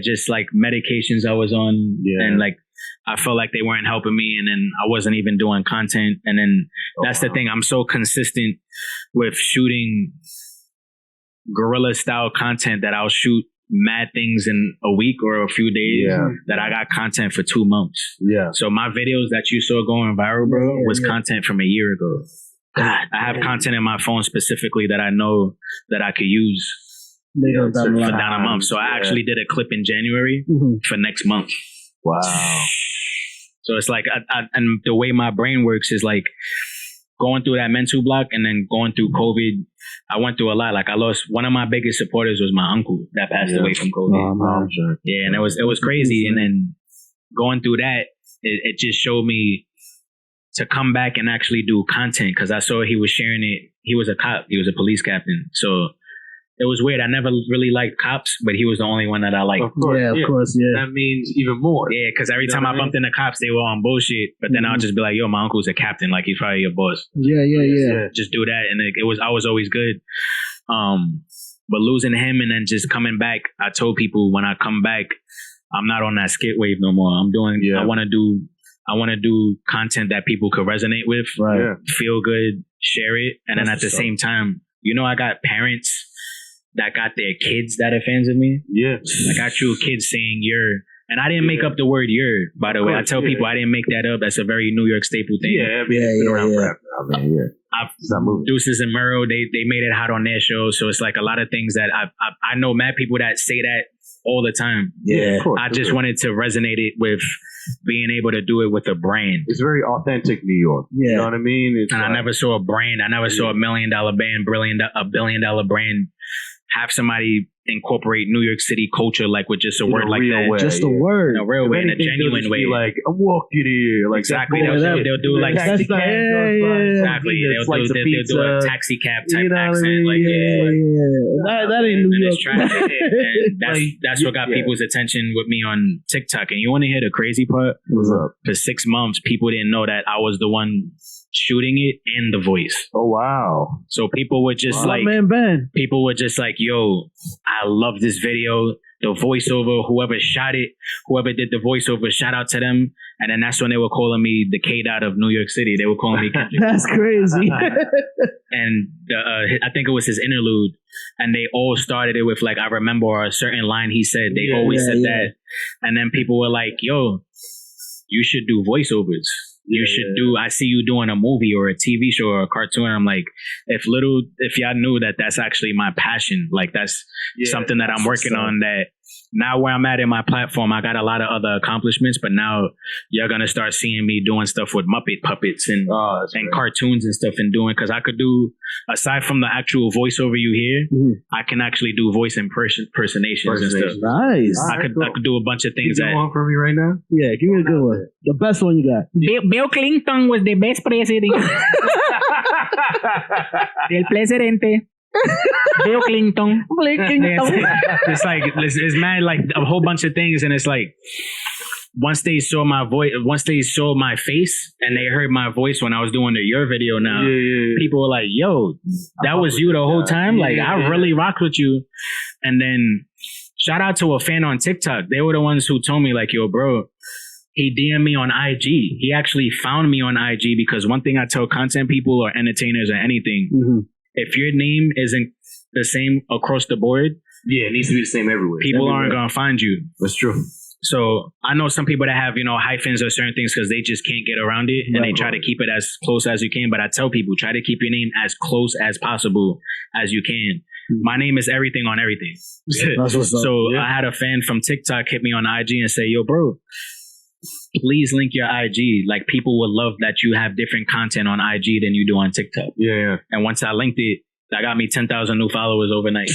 Just like medications I was on, and like I felt like they weren't helping me, and then I wasn't even doing content. And then that's the thing, I'm so consistent with shooting guerrilla style content that I'll shoot mad things in a week or a few days, that I got content for 2 months. Yeah. So my videos that you saw going viral, bro, was content from a year ago. God, I have content in my phone specifically that I know that I could use for down a month. So I actually did a clip in January for next month. Wow. So it's like, and the way my brain works is like going through that mental block, and then going through COVID. I went through a lot. Like, I lost one of my biggest supporters was my uncle that passed away from COVID. Yeah, and it was crazy. And then going through that, it just showed me to come back and actually do content, because I saw he was sharing it. He was a cop. He was a police captain. So it was weird. I never really liked cops, but he was the only one that I liked. Of course, That means even more. Yeah, because every time I bumped into cops, they were on bullshit. But then I'll just be like, yo, my uncle's a captain. Like, he's probably your boss. Yeah. Just do that. And I was always good. But losing him and then just coming back, I told people when I come back, I'm not on that skit wave no more. I'm doing, I want to do content that people could resonate with, feel good, share it. And then at the same time, I got parents that got their kids that are fans of me. Yeah. Like, I drew kids saying "YERRR," and I didn't make up the word "YERRR." By the way, I tell people I didn't make that up. That's a very New York staple thing. Been around forever. Deuces and Murrow, they made it hot on their show. So it's like a lot of things that I know mad people that say that all the time. Yeah. I just wanted to resonate it with being able to do it with a brand. It's very authentic New York. Yeah. You know what I mean? It's And I never saw a brand. I never saw $1 million band, $1 billion brand have somebody incorporate New York City culture like with just a word like that. Way, just a word. In a real way, in a genuine way. Like, I'm walking here. Like, exactly. They'll They'll do like taxi cab. exactly. They'll do a taxi cab type accent. Like, That ain't New York. And that's what got people's attention with me on TikTok. And you want to hear the crazy part? What's up? For 6 months, people didn't know that I was the one shooting it and the voice. Oh wow! So people were just people were just like, "Yo, I love this video. The voiceover, whoever shot it, whoever did the voiceover, shout out to them." And then that's when they were calling me the K-Dot of New York City. They were calling me Kendrick. That's crazy. And I think it was his interlude, and they all started it with like, "I remember a certain line he said." They always said that, and then people were like, "Yo, you should do voiceovers. You should do, I see you doing a movie or a TV show or a cartoon." I'm like, if y'all knew that that's actually my passion, like that's something that I'm working on, that now where I'm at in my platform, I got a lot of other accomplishments, but now you're going to start seeing me doing stuff with Muppet puppets and cartoons and stuff and doing, because I could do, aside from the actual voiceover you hear, I can actually do voice impersonations and stuff. Nice. I could do a bunch of things. You one for me right now? Yeah, give me a good one. The best one you got. Bill Clinton was the best president. Del presidente. Bill Clinton. It's like it's mad, like a whole bunch of things, and it's like once they saw my voice, once they saw my face, and they heard my voice when I was doing the YERRR video. Now people were like, "Yo, that was you the whole time." Like I really rocked with you. And then shout out to a fan on TikTok. They were the ones who told me like, "Yo, bro." He DM'd me on IG. He actually found me on IG, because one thing I tell content people or entertainers or anything, if your name isn't the same across the board, it needs to be the same everywhere. People aren't going to find you. That's true. So I know some people that have, hyphens or certain things because they just can't get around it, and they try to keep it as close as you can. But I tell people, try to keep your name as close as possible as you can. My name is everything on everything. So I had a fan from TikTok hit me on IG and say, "Yo, bro, please link your IG. Like, people would love that you have different content on IG than you do on TikTok." Yeah. And once I linked it, that got me 10,000 new followers overnight.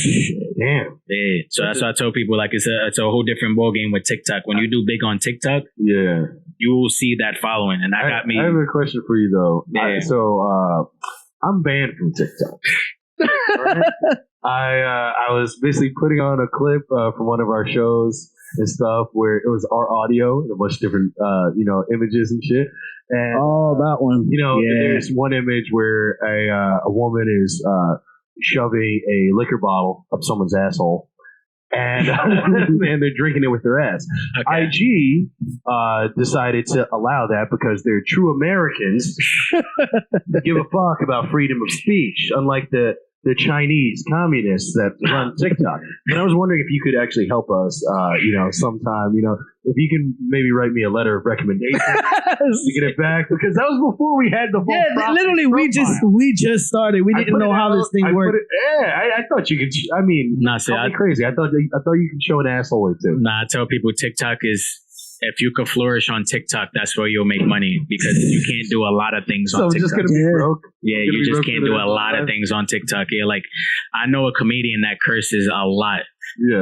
Damn. Yeah. So that's why I tell people, like, it's a whole different ball game with TikTok. When you do big on TikTok, you will see that following, and that got me. I have a question for you though. Yeah. I'm banned from TikTok. I was basically putting on a clip from one of our shows and stuff where it was our audio and a bunch of different images and shit. And that one. There's one image where a woman is shoving a liquor bottle up someone's asshole, and and they're drinking it with their ass. Okay. IG decided to allow that because they're true Americans that give a fuck about freedom of speech, unlike the Chinese communists that run TikTok. And I was wondering if you could actually help us, sometime, if you can maybe write me a letter of recommendation to get it back, because that was before we had the whole literally we just started. We didn't know how this thing worked. I thought you could. I mean, crazy. I thought you could show an asshole or two. I tell people TikTok is, if you could flourish on TikTok, that's where you'll make money, because you can't do a lot of things on TikTok. So just gonna be broke? Yeah, you just can't do a lot of things on TikTok. Yeah, like I know a comedian that curses a lot,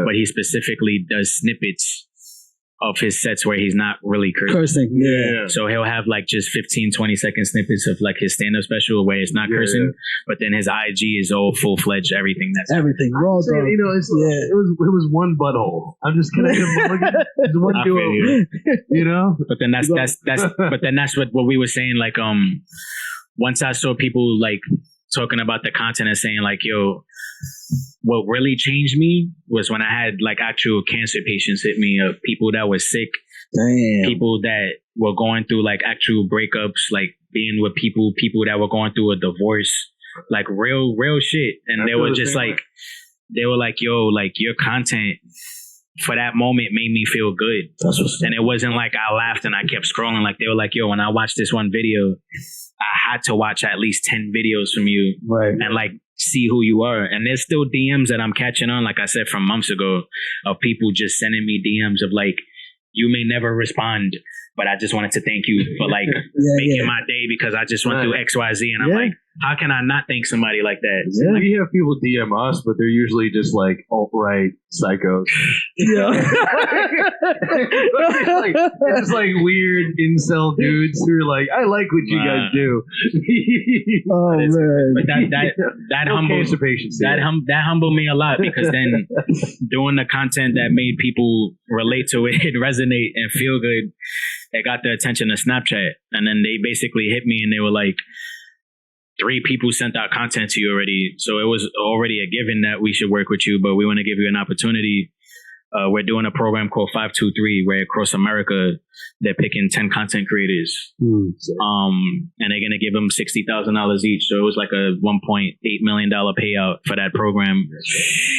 but he specifically does snippets of his sets where he's not really cursing. So he'll have like just 15-20 second snippets of like his stand-up special where it's not cursing, but then his IG is all full-fledged everything. That's everything. Raw dog. It was one butthole. I'm just gonna get a one duo. But then that's what we were saying. Like once I saw people like talking about the content and saying like, "Yo, what really changed me was when I had like actual cancer patients hit me up, people that were sick, people that were going through like actual breakups, like being with people that were going through a divorce, like real shit." And they were just like, "Yo, like your content for that moment made me feel good." And it wasn't like I laughed and I kept scrolling. Like they were like, "Yo, when I watched this one video, I had to watch at least 10 videos from you." Right. And like see who you are. And there's still DMs that I'm catching on, like I said, from months ago, of people just sending me DMs of like, you may never respond, but I just wanted to thank you for like making my day because I just went through X, Y, Z. And I'm like, how can I not thank somebody like that? Yeah. We have people DM us, but they're usually just like alt-right psychos. Yeah. it's just like weird incel dudes who are like, I like what you guys do. Man. But that humbled me a lot because then doing the content that made people relate to it, resonate, and feel good, it got the attention of Snapchat. And then they basically hit me and they were like, 3 people sent out content to you already. So it was already a given that we should work with you, but we want to give you an opportunity. We're doing a program called 523 where across America, they're picking 10 content creators. And they're going to give them $60,000 each. So it was like a $1.8 million payout for that program.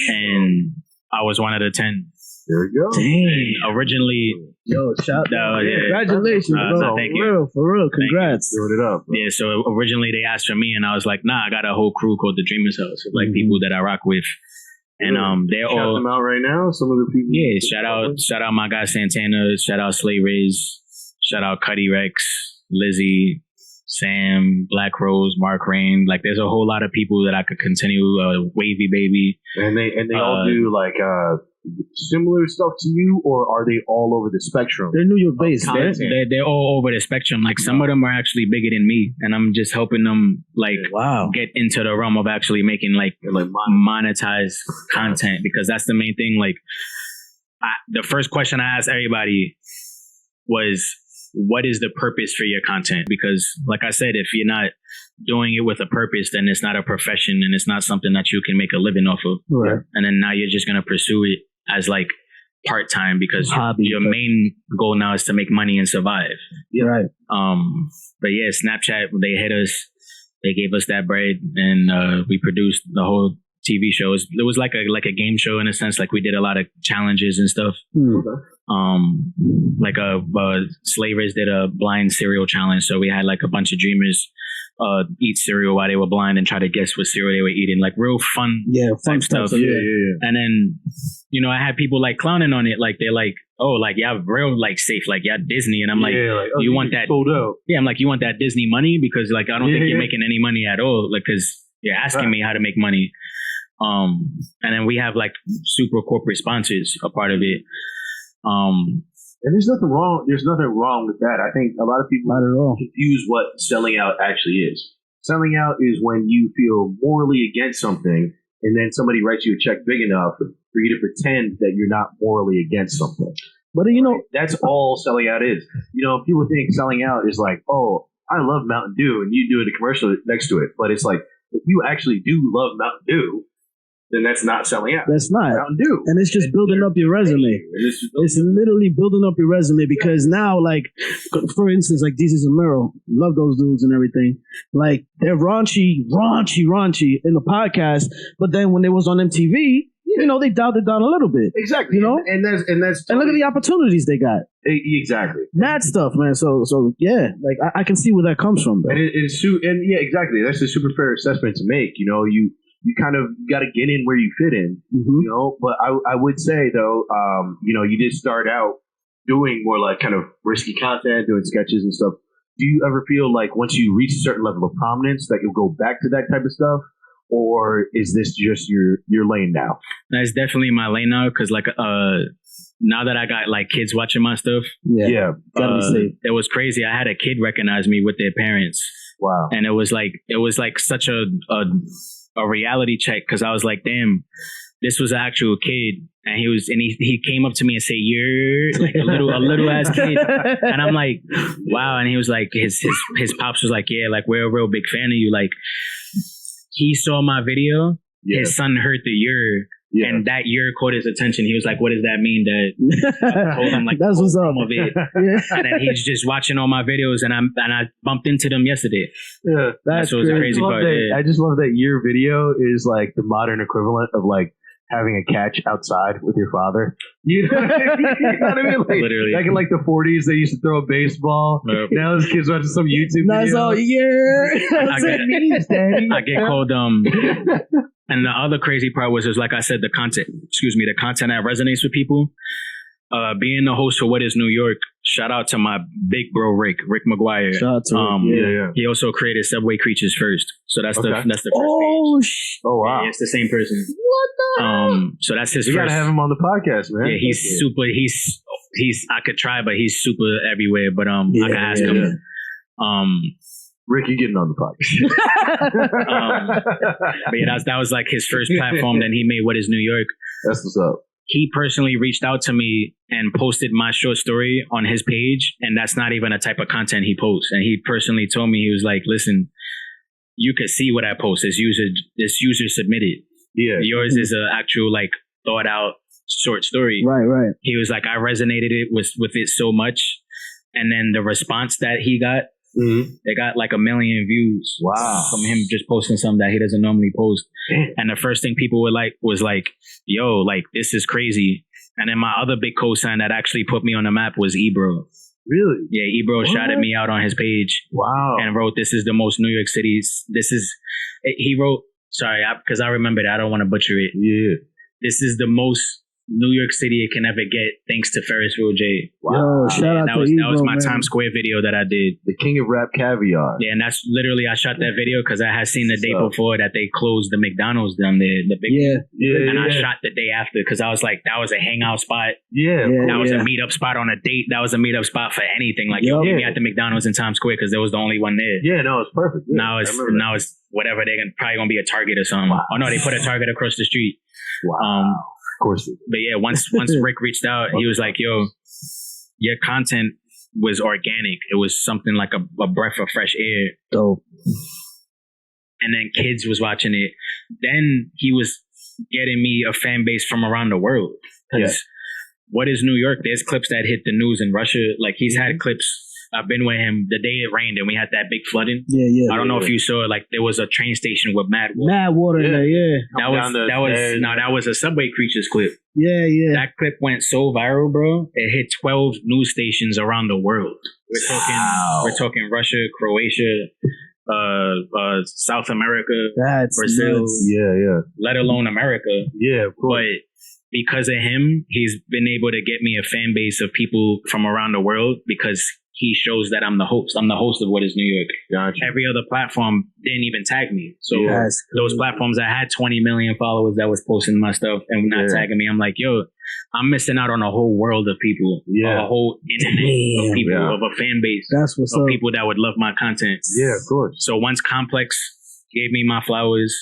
And I was one of the 10. There you go. Dang. Originally, congratulations, bro. Thank you. For real, congrats. Doing it up, bro. Yeah, so originally they asked for me, and I was like, nah, I got a whole crew called the Dreamers House, like people that I rock with, and they're shout all them out right now. Some of the people. Yeah, shout out my guy Santana, shout out Slay Riz, shout out Cuddy Rex, Lizzie, Sam, Black Rose, Mark Rain. Like, there's a whole lot of people that I could continue. Wavy Baby, and they all do like similar stuff to you, or are they all over the spectrum? They're New York based. They're all over the spectrum. Like, some of them are actually bigger than me, and I'm just helping them like get into the realm of actually making like monetized content, because that's the main thing. Like, the first question I asked everybody was, what is the purpose for your content? Because like I said, if you're not doing it with a purpose, then it's not a profession and it's not something that you can make a living off of. Right. And then now you're just going to pursue it as like part-time because your main goal now is to make money and survive. Yeah. Right. But yeah, Snapchat, they hit us, they gave us that bread, and we produced the whole TV shows. It was like a game show in a sense. Like, we did a lot of challenges and stuff. Like Slavers did a blind cereal challenge. So we had like a bunch of dreamers eat cereal while they were blind and try to guess what cereal they were eating. Like, real fun stuff. Yeah. And then, I had people like clowning on it. Like, they're like, oh, like, y'all real like safe, like y'all Disney. And I'm like, you want that? Yeah, I'm like, you want that Disney money? Because like, I don't think you're making any money at all. Like, because you're asking me how to make money. And then we have like super corporate sponsors a part of it. And there's nothing wrong with that. I think a lot of people confuse what selling out actually is. Selling out is when you feel morally against something, and then somebody writes you a check big enough for you to pretend that you're not morally against something. But that's all selling out is. People think selling out is like, oh, I love Mountain Dew, and you do a commercial next to it. But it's like, if you actually do love Mountain Dew, then that's not selling out. That's not. Mountain Dew. And it's just building up your resume. It's literally building up your resume, because now, like, for instance, like Jesus and Mero, love those dudes and everything. Like, they're raunchy in the podcast, but then when they was on MTV, they dialed it down a little bit. Exactly. And look at the opportunities they got. Exactly. That stuff, man. So yeah, like I can see where that comes from, though. Exactly. That's a super fair assessment to make. You kind of got to get in where you fit in, But I would say, though, you did start out doing more like kind of risky content, doing sketches and stuff. Do you ever feel like once you reach a certain level of prominence that you'll go back to that type of stuff? Or is this just your lane now? That's definitely my lane now, because like now that I got like kids watching my stuff, gotta be safe. It was crazy. I had a kid recognize me with their parents. Wow. And it was like such a reality check, because I was like, damn, this was an actual kid, and he came up to me and said, "You're like a little ass kid," and I'm like, wow. And he was like, his pops was like, yeah, like, we're a real big fan of you. Like, he saw my video, his son heard the YERRR. Yeah. And that YERRR caught his attention. He was like, what does that mean, Dad? I told him, like, that's what's up. Of it. And then he's just watching all my videos, and I bumped into them yesterday. Yeah, that's what was the crazy part. I just love that YERRR video is like the modern equivalent of like having a catch outside with your father. You know what I mean? You know what I mean? Like, Literally. back in like the 40s, they used to throw a baseball. Yep. Now this kid's watching some YouTube That's video. all. I get called and the other crazy part was like I said, the content that resonates with people. Being the host for What Is New York, shout out to my big bro Rick McGuire. Shout out to Rick. He also created Subway Creatures First, so that's the first page. Oh wow! Yeah, it's the same person. What the? So that's his. We first. gotta have him on the podcast, man. Yeah, he's super. He's. I could try, but he's super everywhere. But I can ask him. Rick, you getting on the podcast? But yeah, that was like his first platform. Then he made What Is New York. That's what's up. He personally reached out to me and posted my short story on his page, and that's not even a type of content he posts. And he personally told me, he was like, "Listen, you could see what I post. This user submitted. Yeah, yours is an actual like thought out short story. Right. He was like, I resonated with it so much, and then the response that he got, they got like 1 million views. Wow, from him just posting something that he doesn't normally post. And the first thing people were like was like, "Yo, like this is crazy." And then my other big cosign that actually put me on the map was Ebro. Really? Yeah, Ebro shouted me out on his page. Wow. And wrote, "This is the most New York City's." He wrote, sorry, because I remembered it. I don't want to butcher it. Yeah. "This is the most New York City it can ever get, thanks to Ferris Wheel J." Wow. Yo, shout out to Ebro, that was my man. Times Square video that I did. The king of rap caviar. Yeah, and that's literally, I shot that video because I had seen the day before that they closed the McDonald's down there. The big and I shot the day after because I was like, that was a hangout spot. That was a meetup spot on a date. That was a meetup spot for anything. Like, meet me at the McDonald's in Times Square because there was the only one there. Yeah, no, it's perfect. Yeah, now it's whatever, probably gonna be a Target or something. Wow. Oh no, they put a Target across the street. Wow. Of course. But yeah, once Rick reached out, he was like, "Yo, your content was organic. It was something like a breath of fresh air." Dope. And then kids was watching it. Then he was getting me a fan base from around the world. Because What Is New York? There's clips that hit the news in Russia. Like he's had clips. I've been with him the day it rained and we had that big flooding. I don't know if you saw it. Like there was a train station with mad water. That was a Subway Creatures clip. That clip went so viral, bro. It hit 12 news stations around the world. We're talking Russia, Croatia, South America, Brazil, let alone America. Yeah, of course. But because of him, he's been able to get me a fan base of people from around the world because he shows that I'm the host. I'm the host of What Is New York. Gotcha. Every other platform didn't even tag me. So those platforms that had 20 million followers that was posting my stuff and not tagging me, I'm like, yo, I'm missing out on a whole world of people. A whole internet of people, of a fan base. That's what's of up. people that would love my content. Yeah, of course. So once Complex gave me my flowers,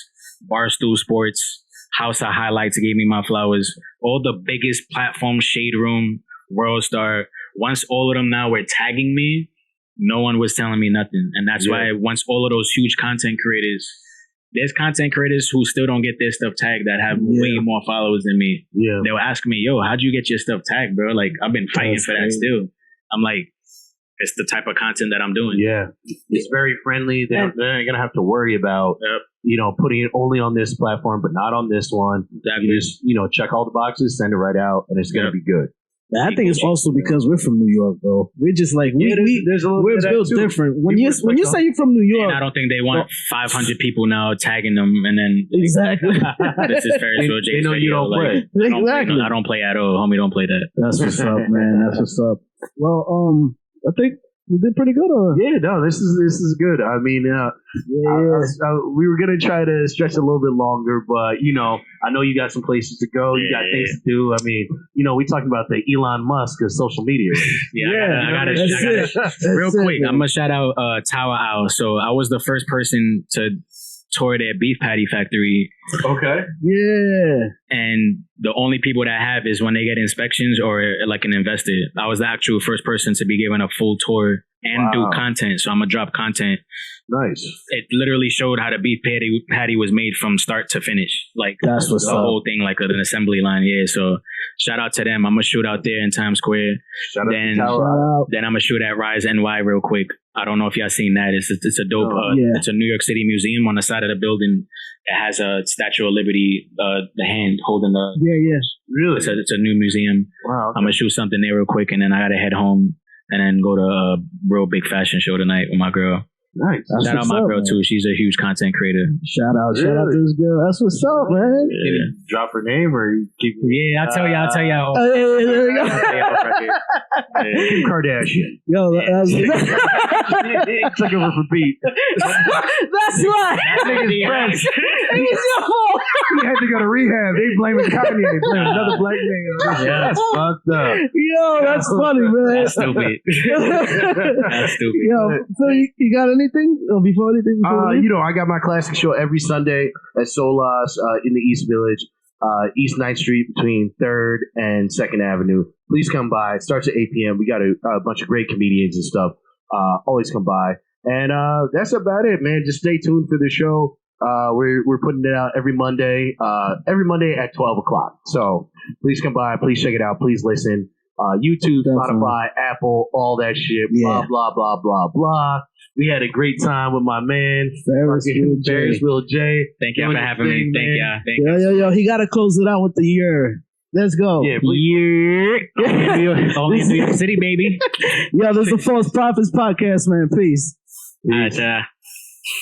Barstool Sports, House of Highlights gave me my flowers, all the biggest platforms, Shade Room, World Star, once all of them now were tagging me, no one was telling me nothing. And that's why once all of those huge content creators, there's content creators who still don't get their stuff tagged that have way more followers than me. They were asking me, yo, how'd you get your stuff tagged, bro? Like, I've been fighting for that still. I'm like, it's the type of content that I'm doing. Yeah. It's very friendly. They're going to have to worry about, putting it only on this platform, but not on this one. Exactly. You just, check all the boxes, send it right out, and it's going to be good. I think it's also because we're from New York, bro. We're just like we're built different. When you say you're from New York, and I don't think they want 500 people now tagging them, and then exactly. This is Ferris Wheel J. They know you don't play. Exactly. I don't play at all, homie. Don't play that. That's what's up, man. That's what's up. Well, I think we did pretty good. Yeah, no, this is good. I mean, we were gonna try to stretch it a little bit longer, but I know you got some places to go. You got things to do. I mean, we talking about the Elon Musk of social media. I got it. Real quick, I'm gonna shout out Tower Owl. So I was the first person to tour their beef patty factory. Okay. Yeah. And the only people that have is when they get inspections or like an investor. I was the actual first person to be given a full tour and do content. So I'm gonna drop content. Nice. It literally showed how the beef patty was made from start to finish. Like that's what's the whole thing, like an assembly line. Yeah. So shout out to them. I'm gonna shoot out there in Times Square. Then I'm gonna shoot at Rise NY real quick. I don't know if y'all seen that. It's a dope. It's a New York City museum. On the side of the building, it has a Statue of Liberty, the hand holding the. Yeah. Really? It's a new museum. Wow. Okay. I'm gonna shoot something there real quick, and then I gotta head home and then go to a real big fashion show tonight with my girl. Nice. Shout out my girl too. She's a huge content creator. Shout out to this girl. That's what's up, man. Can you drop her name or you keep? Yeah, I'll tell you. Hey, there we go. Kim Kardashian. Yo, that's Took over for Pete. that's right. That nigga's French. It's your fault. He had to go to rehab. They blaming Kanye. Blaming another black man. Yeah. That's fucked up. Yo, that's funny, man. That's stupid. That's stupid. Yo, so you got anything? Or before anything? I got my classic show every Sunday at Solas in the East Village, East 9th Street between 3rd and 2nd Avenue. Please come by. It starts at 8 p.m. We got a bunch of great comedians and stuff. Always come by. And that's about it, man. Just stay tuned for the show. We're putting it out every Monday at 12 o'clock. So please come by. Please check it out. Please listen. YouTube, Spotify, Apple, all that shit. Blah, blah, blah, blah, blah. We had a great time with my man, Ferris Will J. Thank you for having me. Thank you. Yo. He got to close it out with the YERRR. Let's go. Yeah, only in New York City, baby. Yo, this is the False Prophets podcast, man. Peace. All right,